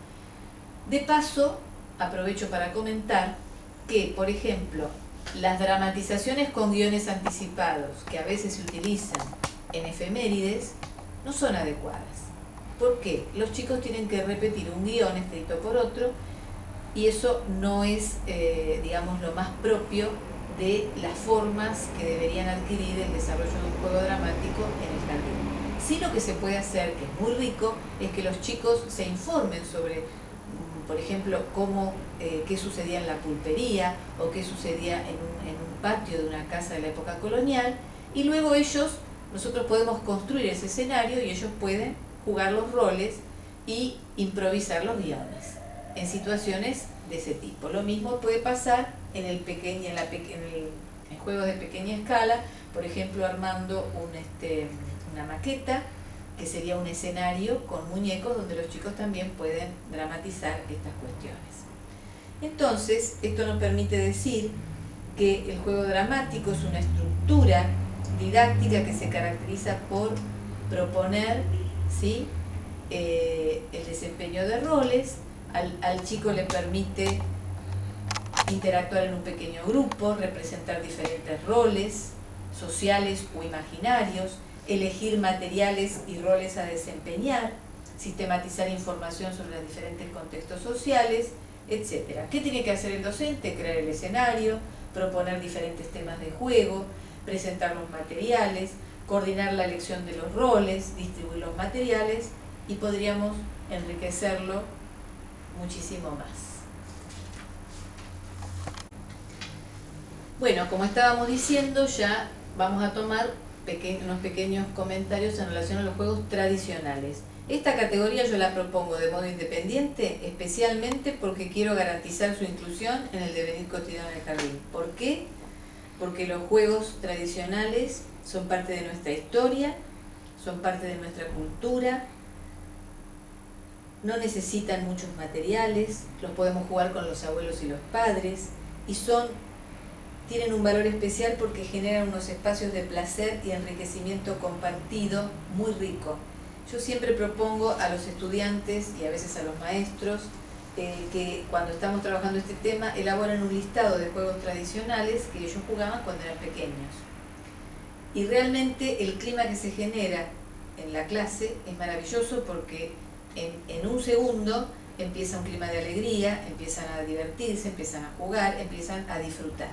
De paso, aprovecho para comentar que, por ejemplo, las dramatizaciones con guiones anticipados, que a veces se utilizan en efemérides, no son adecuadas. ¿Por qué? Los chicos tienen que repetir un guión escrito por otro, y eso no es, digamos, lo más propio de las formas que deberían adquirir el desarrollo de un juego dramático en el jardín. Sí, lo que se puede hacer, que es muy rico, es que los chicos se informen sobre, por ejemplo, qué sucedía en la pulpería o qué sucedía en un patio de una casa de la época colonial, y luego nosotros podemos construir ese escenario y ellos pueden jugar los roles y improvisar los guiones en situaciones de ese tipo. Lo mismo puede pasar en juegos de pequeña escala, por ejemplo armando una maqueta, que sería un escenario con muñecos donde los chicos también pueden dramatizar estas cuestiones. Entonces, esto nos permite decir que el juego dramático es una estructura didáctica que se caracteriza por proponer, ¿sí?, el desempeño de roles. Al chico le permite interactuar en un pequeño grupo, representar diferentes roles sociales o imaginarios, elegir materiales y roles a desempeñar, sistematizar información sobre los diferentes contextos sociales, etc. ¿Qué tiene que hacer el docente? Crear el escenario, proponer diferentes temas de juego, presentar los materiales, coordinar la elección de los roles, distribuir los materiales, y podríamos enriquecerlo muchísimo más. Bueno, como estábamos diciendo, ya vamos a tomar unos pequeños comentarios en relación a los juegos tradicionales. Esta categoría yo la propongo de modo independiente, especialmente porque quiero garantizar su inclusión en el devenir cotidiano del jardín. ¿Por qué? Porque los juegos tradicionales son parte de nuestra historia, son parte de nuestra cultura, no necesitan muchos materiales, los podemos jugar con los abuelos y los padres, y tienen un valor especial porque generan unos espacios de placer y enriquecimiento compartido muy rico. Yo siempre propongo a los estudiantes y a veces a los maestros que cuando estamos trabajando este tema elaboren un listado de juegos tradicionales que ellos jugaban cuando eran pequeños. Y realmente el clima que se genera en la clase es maravilloso porque en un segundo empieza un clima de alegría, empiezan a divertirse, empiezan a jugar, empiezan a disfrutar.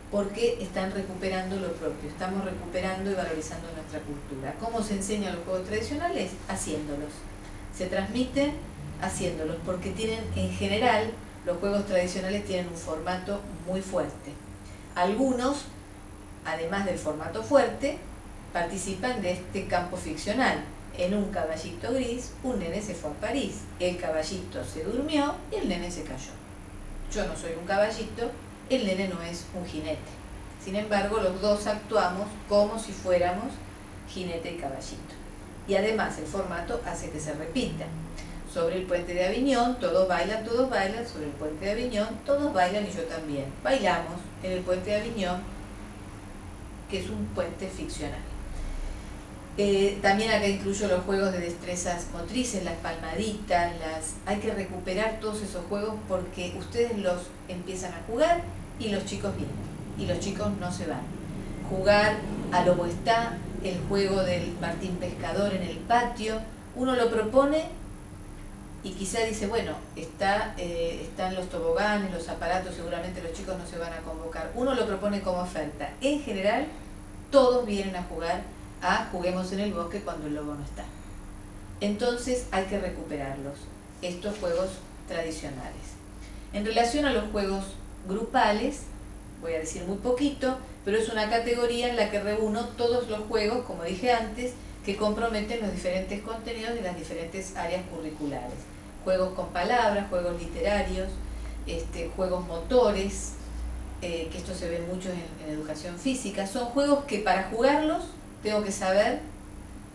Porque están recuperando lo propio, estamos recuperando y valorizando nuestra cultura. ¿Cómo se enseñan los juegos tradicionales? Haciéndolos. Se transmiten haciéndolos, porque en general, los juegos tradicionales tienen un formato muy fuerte. Algunos, además del formato fuerte, participan de este campo ficcional. En un caballito gris, un nene se fue a París. El caballito se durmió y el nene se cayó. Yo no soy un caballito, el nene no es un jinete. Sin embargo, los dos actuamos como si fuéramos jinete y caballito. Y además el formato hace que se repita. Sobre el puente de Aviñón, todos bailan, sobre el puente de Aviñón, todos bailan y yo también. Bailamos en el puente de Aviñón, que es un puente ficcional. También acá incluyo los juegos de destrezas motrices, las palmaditas, hay que recuperar todos esos juegos porque ustedes los empiezan a jugar y los chicos vienen, y los chicos no se van. Jugar a Lobo está, el juego del Martín Pescador en el patio, uno lo propone y quizá dice, bueno, están los toboganes, los aparatos, seguramente los chicos no se van a convocar. Uno lo propone como oferta. En general, todos vienen a jugar a Juguemos en el Bosque cuando el lobo no está. Entonces hay que recuperarlos, estos juegos tradicionales. En relación a los juegos grupales, voy a decir muy poquito, pero es una categoría en la que reúno todos los juegos, como dije antes, que comprometen los diferentes contenidos de las diferentes áreas curriculares. Juegos con palabras, juegos literarios, juegos motores, que esto se ve mucho en educación física. Son juegos que para jugarlos tengo que saber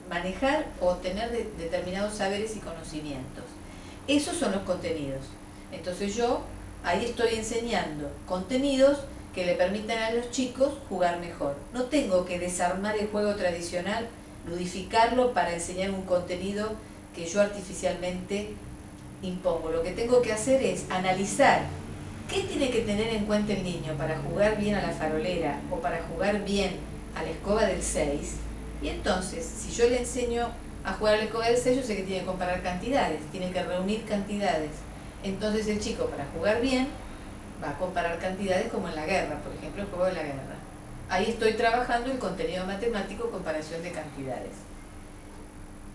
manejar o tener determinados saberes y conocimientos. Esos son los contenidos. Entonces yo ahí estoy enseñando contenidos que le permitan a los chicos jugar mejor. No tengo que desarmar el juego tradicional, ludificarlo para enseñar un contenido que yo artificialmente impongo. Lo que tengo que hacer es analizar qué tiene que tener en cuenta el niño para jugar bien a la farolera o para jugar bien a la escoba del 6, y entonces si yo le enseño a jugar a la escoba del 6, yo sé que tiene que comparar cantidades, tiene que reunir cantidades. Entonces el chico, para jugar bien, va a comparar cantidades como en la guerra, por ejemplo, el juego de la guerra. Ahí estoy trabajando el contenido matemático, comparación de cantidades.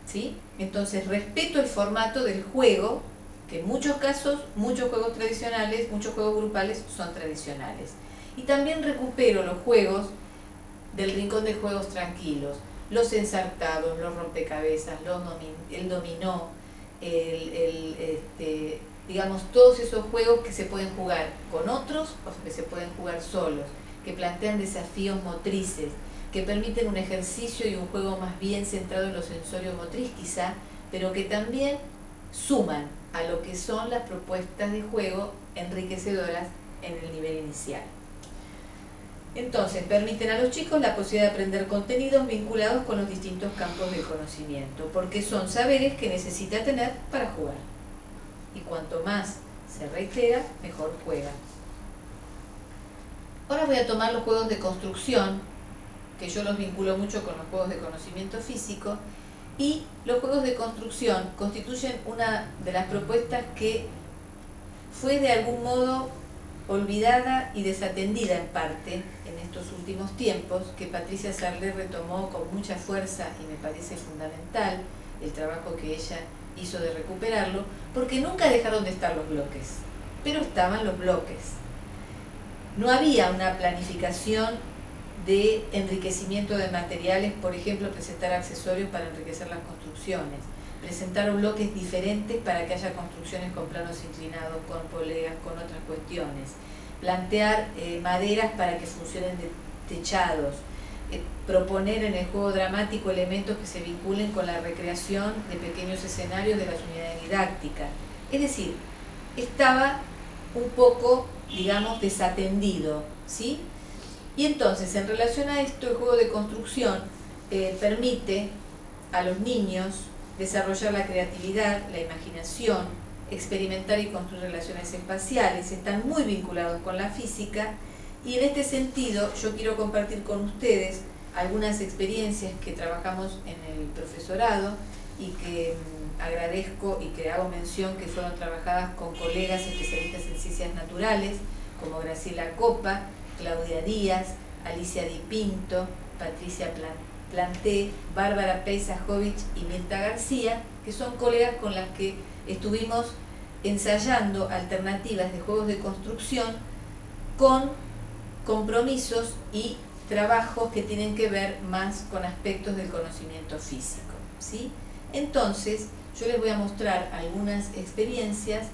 ¿Sí? Entonces respeto el formato del juego, que en muchos casos, muchos juegos tradicionales, muchos juegos grupales son tradicionales. Y también recupero los juegos del rincón de juegos tranquilos, los ensartados, los rompecabezas, el dominó, digamos, todos esos juegos que se pueden jugar con otros o que se pueden jugar solos, que plantean desafíos motrices, que permiten un ejercicio y un juego más bien centrado en lo sensorio motriz quizá, pero que también suman a lo que son las propuestas de juego enriquecedoras en el nivel inicial. Entonces, permiten a los chicos la posibilidad de aprender contenidos vinculados con los distintos campos del conocimiento, porque son saberes que necesita tener para jugar. Y cuanto más se reitera, mejor juega. Ahora voy a tomar los juegos de construcción, que yo los vinculo mucho con los juegos de conocimiento físico, y los juegos de construcción constituyen una de las propuestas que fue de algún modo olvidada y desatendida en parte en estos últimos tiempos, que Patricia Sarlé retomó con mucha fuerza y me parece fundamental el trabajo que ella hizo de recuperarlo, porque nunca dejaron de estar los bloques, pero estaban los bloques. No había una planificación de enriquecimiento de materiales, por ejemplo, presentar accesorios para enriquecer las construcciones, presentar bloques diferentes para que haya construcciones con planos inclinados, con poleas, con otras cuestiones, plantear maderas para que funcionen de techados, proponer en el juego dramático elementos que se vinculen con la recreación de pequeños escenarios de las unidades didácticas. Es decir, estaba un poco, digamos, desatendido, ¿sí? Y entonces, en relación a esto, el juego de construcción permite a los niños desarrollar la creatividad, la imaginación, experimentar y construir relaciones espaciales, están muy vinculados con la física, y en este sentido yo quiero compartir con ustedes algunas experiencias que trabajamos en el profesorado y que agradezco y que hago mención que fueron trabajadas con colegas especialistas en ciencias naturales como Graciela Copa, Claudia Díaz, Alicia Di Pinto, Patricia Planté, Bárbara Peisajovich y Mirta García, que son colegas con las que estuvimos ensayando alternativas de juegos de construcción con compromisos y trabajos que tienen que ver más con aspectos del conocimiento físico, ¿sí? Entonces, yo les voy a mostrar algunas experiencias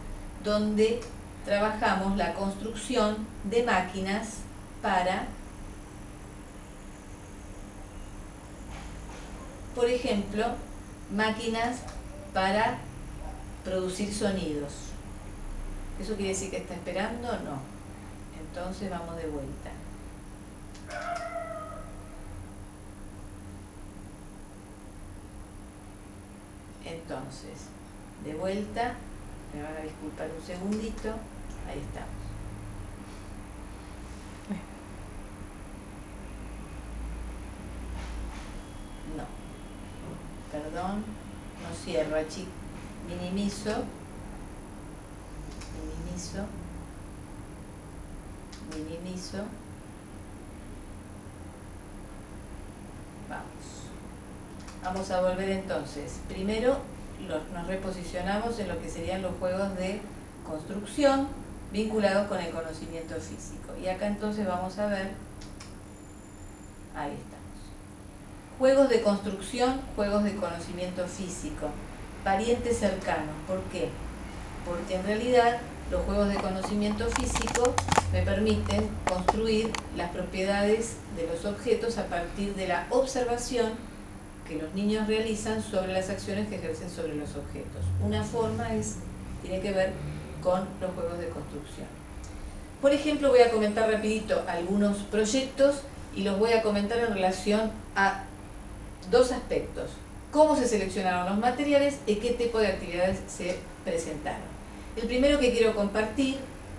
donde trabajamos la construcción de máquinas para, por ejemplo, máquinas para producir sonidos. ¿Eso quiere decir que está esperando? No. Entonces vamos de vuelta. Entonces, de vuelta, me van a disculpar un segundito, ahí estamos. No, perdón, no cierro, minimizo, vamos a volver entonces. Primero nos reposicionamos en lo que serían los juegos de construcción vinculados con el conocimiento físico, y acá entonces vamos a ver, ahí estamos, juegos de construcción, juegos de conocimiento físico, parientes cercanos. ¿Por qué? Porque en realidad los juegos de conocimiento físico me permiten construir las propiedades de los objetos a partir de la observación que los niños realizan sobre las acciones que ejercen sobre los objetos. Una forma tiene que ver con los juegos de construcción. Por ejemplo, voy a comentar rapidito algunos proyectos y los voy a comentar en relación a dos aspectos: cómo se seleccionaron los materiales y qué tipo de actividades se presentaron. El primero que quiero compartir,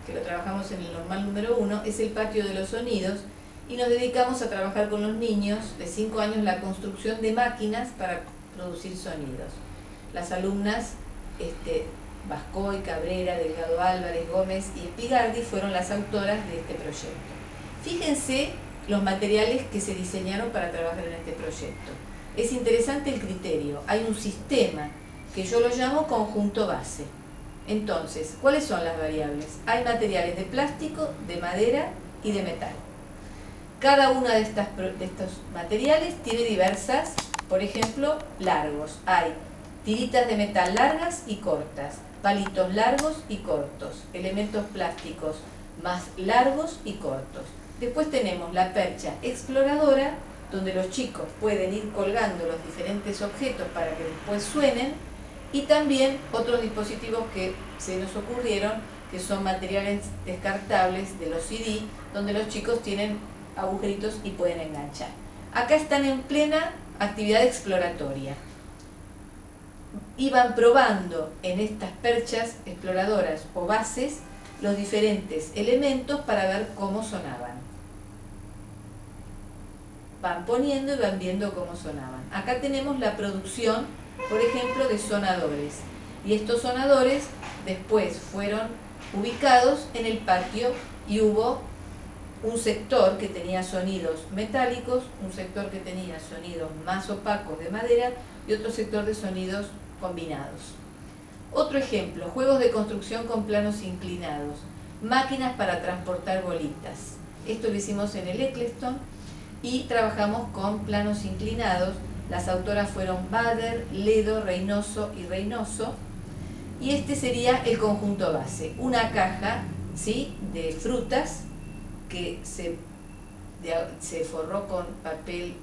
que lo trabajamos en el normal número 1, es el patio de los sonidos, y nos dedicamos a trabajar con los niños de 5 años la construcción de máquinas para producir sonidos. Las alumnas Bascoy, Cabrera, Delgado Álvarez, Gómez y Espigardi fueron las autoras de este proyecto. Fíjense los materiales que se diseñaron para trabajar en este proyecto. Es interesante el criterio. Hay un sistema que yo lo llamo conjunto base. Entonces, ¿cuáles son las variables? Hay materiales de plástico, de madera y de metal. Cada uno de estos materiales tiene diversas, por ejemplo, largos. Hay tiritas de metal largas y cortas, palitos largos y cortos, elementos plásticos más largos y cortos. Después tenemos la percha exploradora, donde los chicos pueden ir colgando los diferentes objetos para que después suenen, y también otros dispositivos que se nos ocurrieron, que son materiales descartables de los CD, donde los chicos tienen agujeritos y pueden enganchar. Acá están en plena actividad exploratoria. Iban probando en estas perchas exploradoras o bases los diferentes elementos para ver cómo sonaban. Van poniendo y van viendo cómo sonaban. Acá tenemos la producción, por ejemplo, de sonadores. Y estos sonadores después fueron ubicados en el patio y hubo un sector que tenía sonidos metálicos, un sector que tenía sonidos más opacos de madera y otro sector de sonidos combinados. Otro ejemplo, juegos de construcción con planos inclinados, máquinas para transportar bolitas. Esto lo hicimos en el Eccleston y trabajamos con planos inclinados. Las autoras fueron Bader, Ledo, Reynoso y Reynoso. Y este sería el conjunto base, una caja, ¿sí?, de frutas que se forró con papel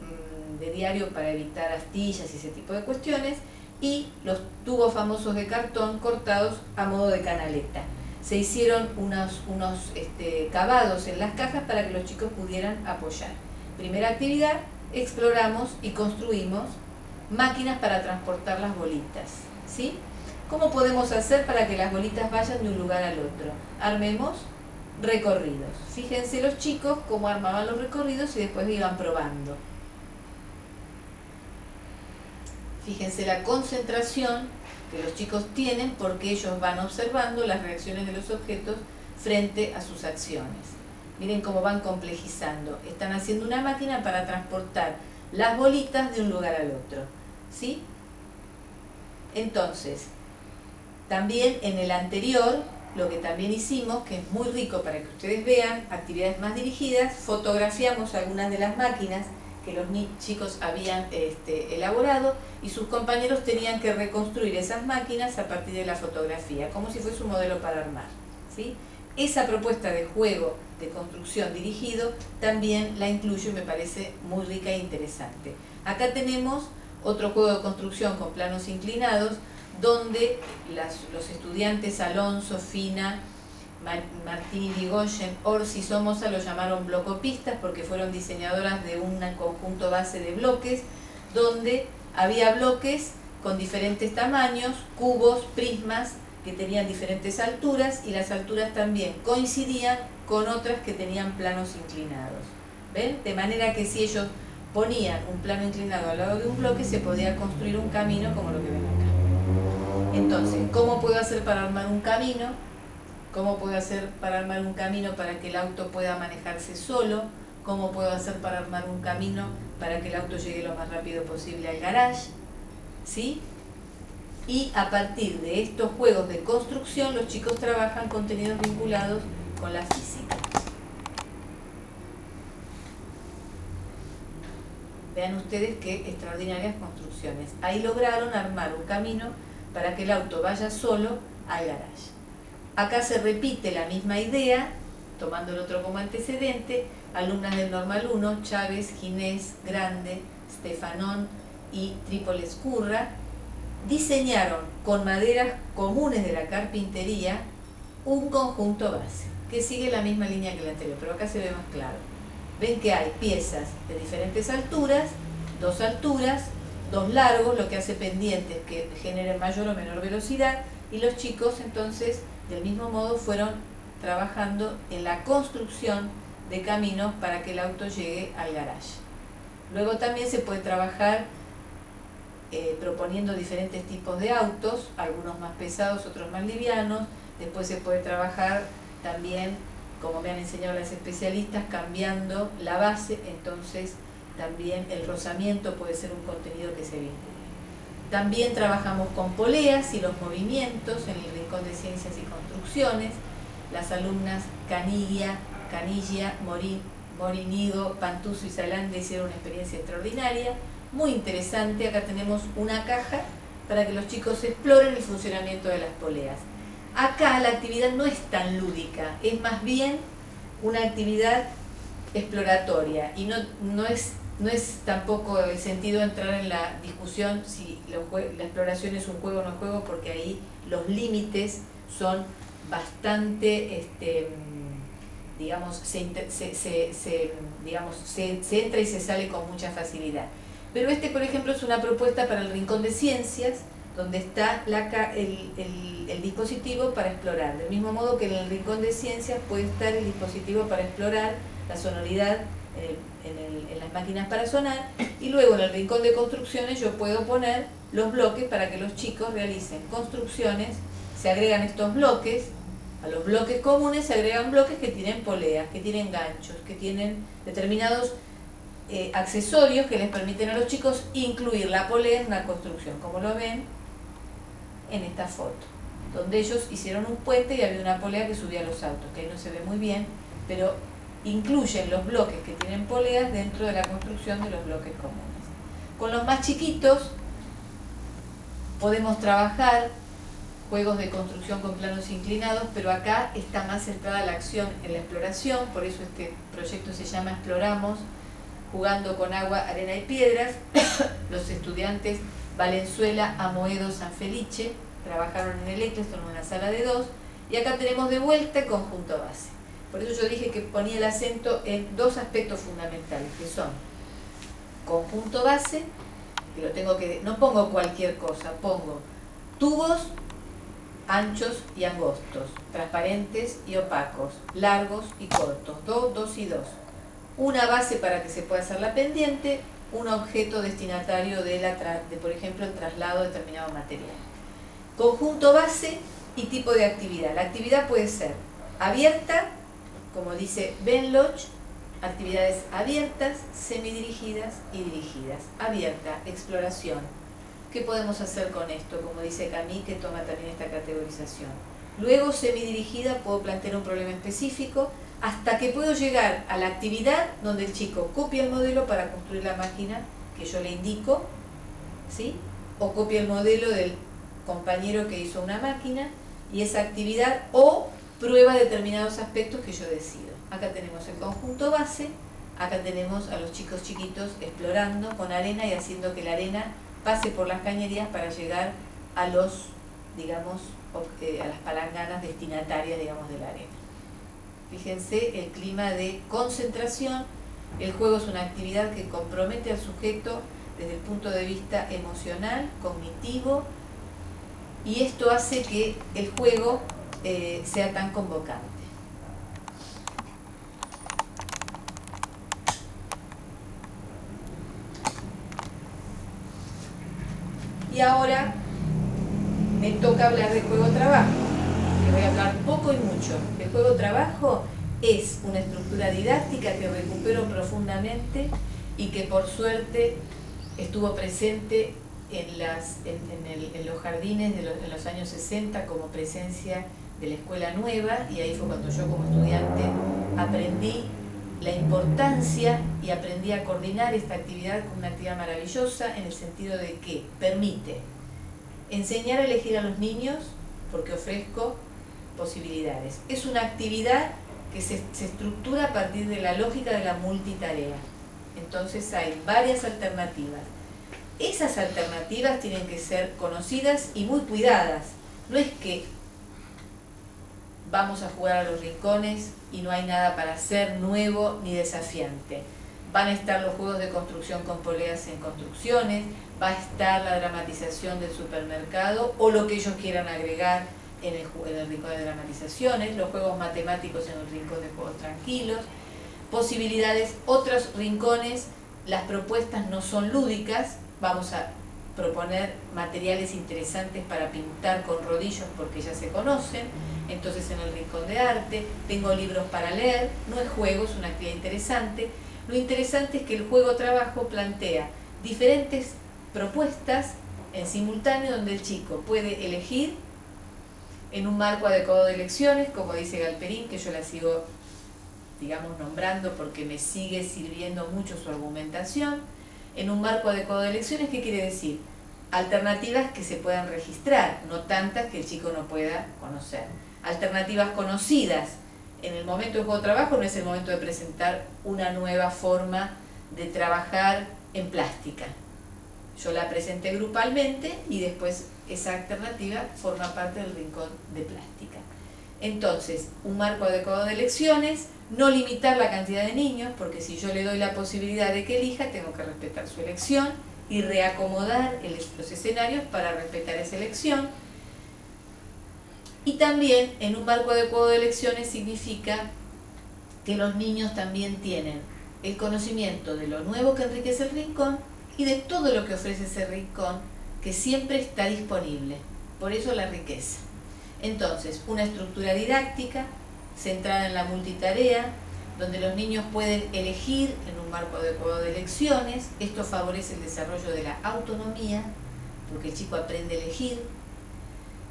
de diario para evitar astillas y ese tipo de cuestiones, y los tubos famosos de cartón cortados a modo de canaleta. Se hicieron unos cavados en las cajas para que los chicos pudieran apoyar. Primera actividad, exploramos y construimos máquinas para transportar las bolitas, ¿sí? ¿Cómo podemos hacer para que las bolitas vayan de un lugar al otro? Armemos recorridos. Fíjense los chicos cómo armaban los recorridos y después iban probando. Fíjense la concentración que los chicos tienen porque ellos van observando las reacciones de los objetos frente a sus acciones. Miren cómo van complejizando. Están haciendo una máquina para transportar las bolitas de un lugar al otro, ¿sí? Entonces, también en el anterior, lo que también hicimos, que es muy rico para que ustedes vean, actividades más dirigidas, fotografiamos algunas de las máquinas que los chicos habían elaborado y sus compañeros tenían que reconstruir esas máquinas a partir de la fotografía, como si fuese un modelo para armar, ¿sí? Esa propuesta de juego de construcción dirigido también la incluyo y me parece muy rica e interesante. Acá tenemos otro juego de construcción con planos inclinados, donde los estudiantes Alonso, Fina, Martín Irigoyen, Orsi y Somoza lo llamaron blocopistas porque fueron diseñadoras de un conjunto base de bloques, donde había bloques con diferentes tamaños, cubos, prismas, que tenían diferentes alturas y las alturas también coincidían con otras que tenían planos inclinados. ¿Ven? De manera que si ellos ponían un plano inclinado al lado de un bloque, se podía construir un camino como lo que ven acá. Entonces, ¿cómo puedo hacer para armar un camino? ¿Cómo puedo hacer para armar un camino para que el auto pueda manejarse solo? ¿Cómo puedo hacer para armar un camino para que el auto llegue lo más rápido posible al garage? ¿Sí? Y a partir de estos juegos de construcción, los chicos trabajan contenidos vinculados con la física. Vean ustedes qué extraordinarias construcciones. Ahí lograron armar un camino para que el auto vaya solo al garage. Acá se repite la misma idea, tomando el otro como antecedente. Alumnas del Normal 1, Chávez, Ginés, Grande, Stefanón y Trípoles Curra, diseñaron con maderas comunes de la carpintería un conjunto base, que sigue la misma línea que la anterior, pero acá se ve más claro. Ven que hay piezas de diferentes alturas, dos largos, lo que hace pendientes que generen mayor o menor velocidad, y los chicos entonces del mismo modo fueron trabajando en la construcción de caminos para que el auto llegue al garage. Luego también se puede trabajar proponiendo diferentes tipos de autos, algunos más pesados, otros más livianos. Después se puede trabajar también, como me han enseñado las especialistas, cambiando la base, entonces también el rozamiento puede ser un contenido que se vincula. También trabajamos con poleas y los movimientos en el Rincón de Ciencias y Construcciones. Las alumnas Canilla, Morinigo, Pantuso y Salande hicieron una experiencia extraordinaria, muy interesante. Acá tenemos una caja para que los chicos exploren el funcionamiento de las poleas. Acá la actividad no es tan lúdica, es más bien una actividad exploratoria y no es tampoco el sentido entrar en la discusión si la exploración es un juego o no es juego, porque ahí los límites son bastante digamos, se entra y se sale con mucha facilidad. Pero este, por ejemplo, es una propuesta para el rincón de ciencias, donde está el dispositivo para explorar. Del mismo modo que en el rincón de ciencias puede estar el dispositivo para explorar la sonoridad en las máquinas para sonar, y luego en el rincón de construcciones yo puedo poner los bloques para que los chicos realicen construcciones. Se agregan estos bloques, a los bloques comunes se agregan bloques que tienen poleas, que tienen ganchos, que tienen determinados accesorios que les permiten a los chicos incluir la polea en una construcción, como lo ven en esta foto, donde ellos hicieron un puente y había una polea que subía a los autos, que ahí no se ve muy bien, pero incluyen los bloques que tienen poleas dentro de la construcción de los bloques comunes. Con los más chiquitos podemos trabajar juegos de construcción con planos inclinados, pero acá está más centrada la acción en la exploración, por eso este proyecto se llama Exploramos, jugando con agua, arena y piedras. Los estudiantes Valenzuela, Amoedo, San Felice trabajaron en el Eccleston, en una sala de 2, y acá tenemos de vuelta el conjunto base. Por eso yo dije que ponía el acento en dos aspectos fundamentales, que son conjunto base, que lo tengo que, no pongo cualquier cosa, pongo tubos anchos y angostos, transparentes y opacos, largos y cortos, 2, 2 y 2. Una base para que se pueda hacer la pendiente, un objeto destinatario por ejemplo, el traslado de determinado material. Conjunto base y tipo de actividad. La actividad puede ser abierta, como dice Ben Loach, actividades abiertas, semidirigidas y dirigidas. Abierta, exploración. ¿Qué podemos hacer con esto? Como dice Camille, que toma también esta categorización. Luego, semidirigida, puedo plantear un problema específico, hasta que puedo llegar a la actividad donde el chico copia el modelo para construir la máquina que yo le indico, ¿sí? O copia el modelo del compañero que hizo una máquina, y esa actividad, o prueba determinados aspectos que yo decido. Acá tenemos el conjunto base, acá tenemos a los chicos chiquitos explorando con arena y haciendo que la arena pase por las cañerías para llegar a los, digamos, a las palanganas destinatarias, digamos, de la arena. Fíjense el clima de concentración. El juego es una actividad que compromete al sujeto desde el punto de vista emocional, cognitivo, y esto hace que el juego sea tan convocante. Y ahora me toca hablar de juego-trabajo, que voy a hablar poco y mucho. El juego-trabajo es una estructura didáctica que recupero profundamente y que por suerte estuvo presente en los jardines en los años 60 como presencia de la escuela nueva, y ahí fue cuando yo como estudiante aprendí la importancia y aprendí a coordinar esta actividad como una actividad maravillosa, en el sentido de que permite enseñar a elegir a los niños porque ofrezco posibilidades. Es una actividad que se estructura a partir de la lógica de la multitarea. Entonces hay varias alternativas. Esas alternativas tienen que ser conocidas y muy cuidadas. No es que vamos a jugar a los rincones y no hay nada para hacer nuevo ni desafiante. Van a estar los juegos de construcción con poleas en construcciones, va a estar la dramatización del supermercado o lo que ellos quieran agregar en el rincón de dramatizaciones, los juegos matemáticos en el rincón de juegos tranquilos, posibilidades, otros rincones. Las propuestas no son lúdicas, vamos a proponer materiales interesantes para pintar con rodillos porque ya se conocen. Entonces en el rincón de arte tengo libros para leer, no es juego, es una actividad interesante. Lo interesante es que el juego-trabajo plantea diferentes propuestas en simultáneo, donde el chico puede elegir en un marco adecuado de elecciones, como dice Galperín, que yo la sigo, digamos, nombrando porque me sigue sirviendo mucho su argumentación. En un marco adecuado de elecciones, ¿qué quiere decir? Alternativas que se puedan registrar, no tantas que el chico no pueda conocer. Alternativas conocidas. En el momento de juego-trabajo no es el momento de presentar una nueva forma de trabajar en plástica. Yo la presenté grupalmente y después esa alternativa forma parte del rincón de plástica. Entonces, un marco adecuado de elecciones, No limitar la cantidad de niños, porque si yo le doy la posibilidad de que elija, tengo que respetar su elección y reacomodar los escenarios para respetar esa elección. Y también en un marco adecuado de elecciones significa que los niños también tienen el conocimiento de lo nuevo que enriquece el rincón y de todo lo que ofrece ese rincón, que siempre está disponible. Por eso la riqueza. Entonces, una estructura didáctica centrada en la multitarea, donde los niños pueden elegir en un marco adecuado de elecciones. Esto favorece el desarrollo de la autonomía, porque el chico aprende a elegir.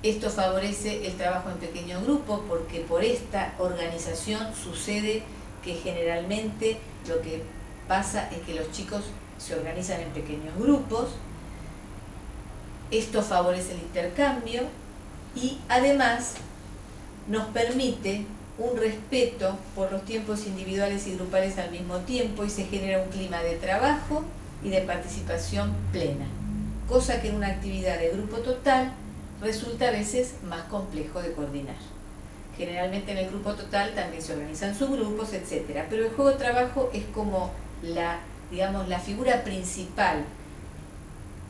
Esto favorece el trabajo en pequeño grupo, porque por esta organización sucede que generalmente lo que pasa es que los chicos se organizan en pequeños grupos. Esto favorece el intercambio y además nos permite un respeto por los tiempos individuales y grupales al mismo tiempo, y se genera un clima de trabajo y de participación plena, cosa que en una actividad de grupo total resulta a veces más complejo de coordinar. Generalmente en el grupo total también se organizan subgrupos, etc. Pero el juego de trabajo es como la figura principal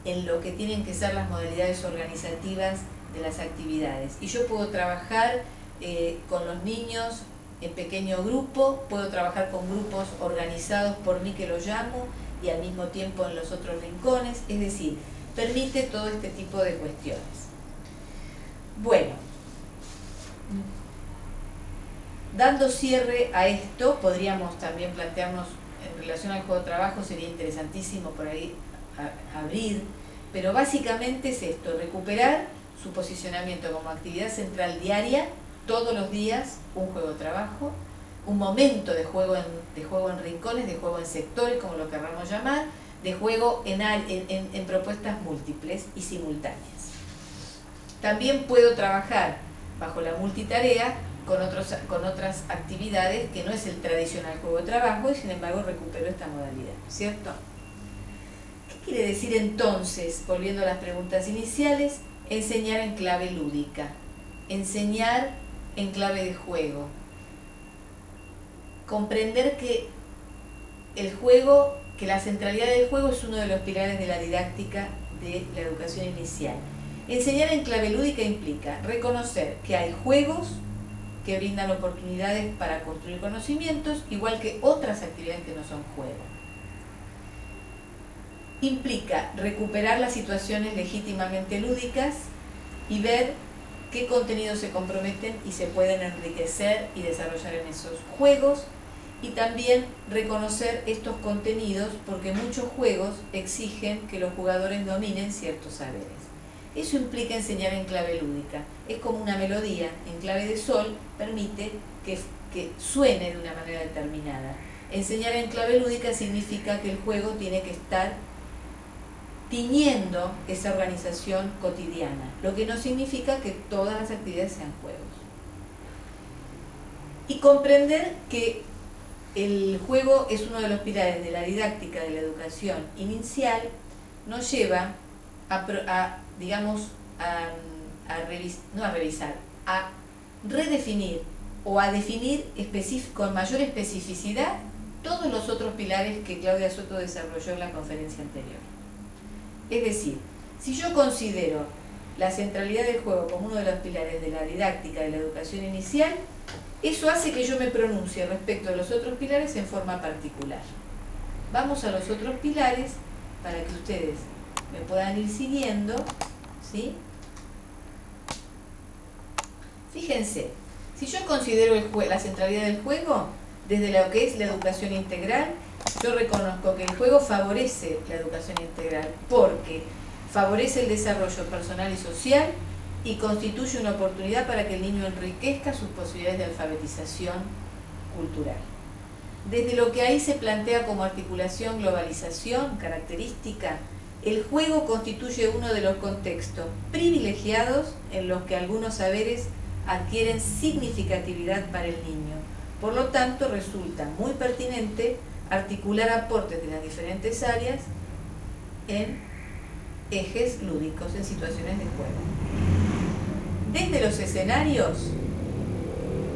en lo que tienen que ser las modalidades organizativas de las actividades. Y yo puedo trabajar con los niños en pequeño grupo, puedo trabajar con grupos organizados por mí, que lo llamo, y al mismo tiempo en los otros rincones, es decir, permite todo este tipo de cuestiones. Bueno, dando cierre a esto, podríamos también plantearnos en relación al juego de trabajo, sería interesantísimo por ahí abrir, pero básicamente es esto: recuperar su posicionamiento como actividad central diaria, todos los días un juego de trabajo, un momento de juego en rincones, de juego en sectores, como lo querramos llamar, de juego en propuestas múltiples y simultáneas. También puedo trabajar bajo la multitarea con otras actividades que no es el tradicional juego de trabajo, y sin embargo recupero esta modalidad, ¿cierto? ¿Qué quiere decir entonces, volviendo a las preguntas iniciales, enseñar en clave lúdica? Enseñar en clave de juego. Comprender que la centralidad del juego es uno de los pilares de la didáctica de la educación inicial. Enseñar en clave lúdica implica reconocer que hay juegos que brindan oportunidades para construir conocimientos, igual que otras actividades que no son juego. Implica recuperar las situaciones legítimamente lúdicas y ver qué contenidos se comprometen y se pueden enriquecer y desarrollar en esos juegos, y también reconocer estos contenidos, porque muchos juegos exigen que los jugadores dominen ciertos saberes. Eso implica enseñar en clave lúdica. Es como una melodía en clave de sol, permite que suene de una manera determinada. Enseñar en clave lúdica significa que el juego tiene que estar tiñendo esa organización cotidiana, lo que no significa que todas las actividades sean juegos. Y comprender que el juego es uno de los pilares de la didáctica de la educación inicial nos lleva a redefinir o a definir con mayor especificidad todos los otros pilares que Claudia Soto desarrolló en la conferencia anterior. Es decir, si yo considero la centralidad del juego como uno de los pilares de la didáctica de la educación inicial, eso hace que yo me pronuncie respecto a los otros pilares en forma particular. Vamos a los otros pilares para que ustedes me puedan ir siguiendo, ¿sí? Fíjense, si yo considero la centralidad del juego desde lo que es la educación integral, yo reconozco que el juego favorece la educación integral porque favorece el desarrollo personal y social y constituye una oportunidad para que el niño enriquezca sus posibilidades de alfabetización cultural. Desde lo que ahí se plantea como articulación, globalización, característica, el juego constituye uno de los contextos privilegiados en los que algunos saberes adquieren significatividad para el niño. Por lo tanto, resulta muy pertinente articular aportes de las diferentes áreas en ejes lúdicos, en situaciones de juego. Desde los escenarios,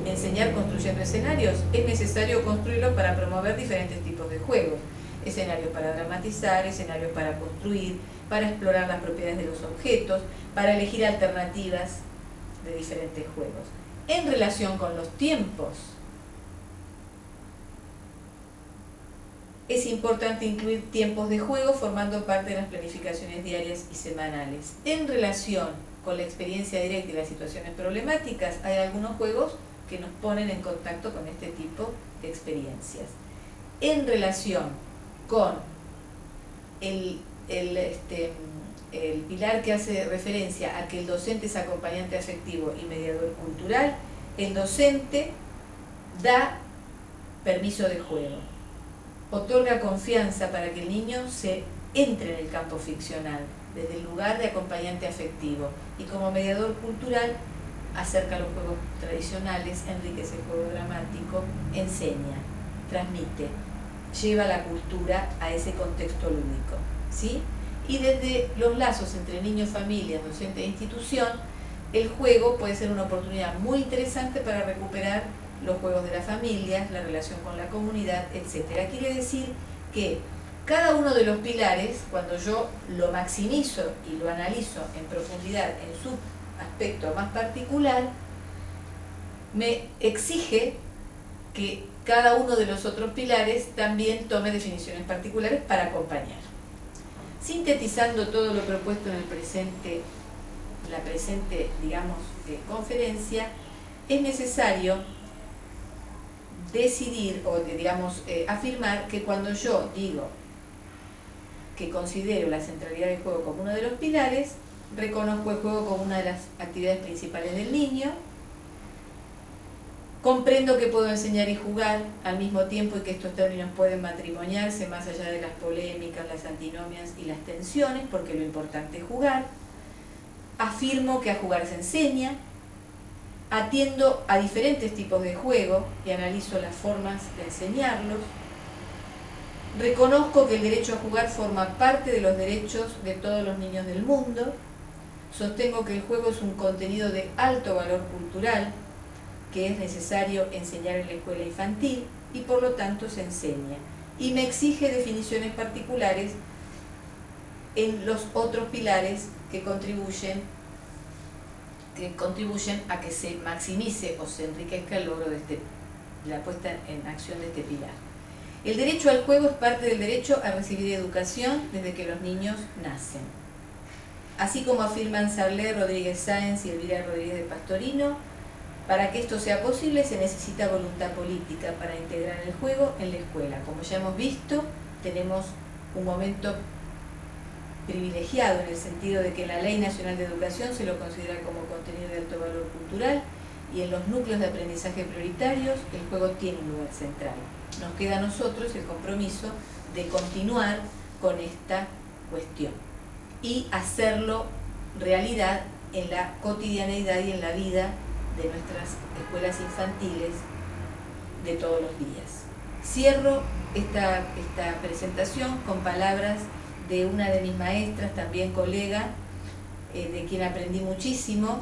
enseñar construyendo escenarios, es necesario construirlos para promover diferentes tipos de juegos. Escenarios para dramatizar, escenarios para construir, para explorar las propiedades de los objetos, para elegir alternativas de diferentes juegos. En relación con los tiempos, es importante incluir tiempos de juego formando parte de las planificaciones diarias y semanales. En relación con la experiencia directa y las situaciones problemáticas, hay algunos juegos que nos ponen en contacto con este tipo de experiencias. En relación con el pilar que hace referencia a que el docente es acompañante afectivo y mediador cultural, el docente da permiso de juego, otorga confianza para que el niño se entre en el campo ficcional, desde el lugar de acompañante afectivo, y como mediador cultural acerca los juegos tradicionales, enriquece el juego dramático, enseña, transmite, lleva la cultura a ese contexto lúdico, ¿sí? Y desde los lazos entre niños, familias, docente e institución, el juego puede ser una oportunidad muy interesante para recuperar los juegos de las familias, la relación con la comunidad, etc. Quiere decir que cada uno de los pilares, cuando yo lo maximizo y lo analizo en profundidad en su aspecto más particular, me exige que cada uno de los otros pilares también tome definiciones particulares para acompañar. Sintetizando todo lo propuesto en la presente, digamos, conferencia, es necesario decidir o, digamos, afirmar que cuando yo digo que considero la centralidad del juego como uno de los pilares, reconozco el juego como una de las actividades principales del niño, comprendo que puedo enseñar y jugar al mismo tiempo y que estos términos pueden matrimoniarse más allá de las polémicas, las antinomias y las tensiones, porque lo importante es jugar. Afirmo que a jugar se enseña, atiendo a diferentes tipos de juego y analizo las formas de enseñarlos. Reconozco que el derecho a jugar forma parte de los derechos de todos los niños del mundo. Sostengo que el juego es un contenido de alto valor cultural que es necesario enseñar en la escuela infantil y por lo tanto se enseña. Y me exige definiciones particulares en los otros pilares que contribuyen a que se maximice o se enriquezca el logro de la puesta en acción de este pilar. El derecho al juego es parte del derecho a recibir educación desde que los niños nacen. Así como afirman Sarlé Rodríguez Sáenz y Elvira Rodríguez de Pastorino, para que esto sea posible se necesita voluntad política para integrar el juego en la escuela. Como ya hemos visto, tenemos un momento privilegiado en el sentido de que la Ley Nacional de Educación se lo considera como contenido de alto valor cultural y en los núcleos de aprendizaje prioritarios el juego tiene un lugar central. Nos queda a nosotros el compromiso de continuar con esta cuestión y hacerlo realidad en la cotidianeidad y en la vida de nuestras escuelas infantiles de todos los días. Cierro esta presentación con palabras de una de mis maestras, también colega, de quien aprendí muchísimo,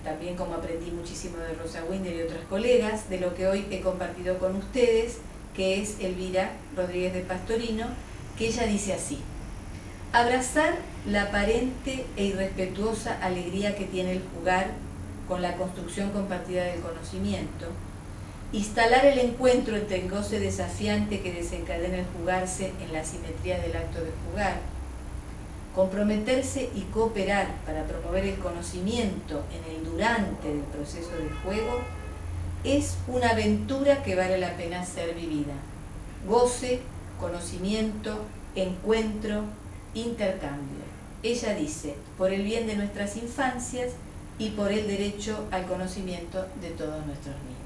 también como aprendí muchísimo de Rosa Winder y otras colegas, de lo que hoy he compartido con ustedes, que es Elvira Rodríguez de Pastorino, que ella dice así: abrazar la aparente e irrespetuosa alegría que tiene el jugar con la construcción compartida del conocimiento, instalar el encuentro entre el goce desafiante que desencadena el jugarse en la simetría del acto de jugar, comprometerse y cooperar para promover el conocimiento en el durante del proceso de juego, es una aventura que vale la pena ser vivida. Goce, conocimiento, encuentro, intercambio. Ella dice, por el bien de nuestras infancias y por el derecho al conocimiento de todos nuestros niños.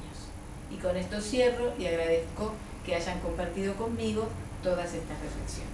Y con esto cierro y agradezco que hayan compartido conmigo todas estas reflexiones.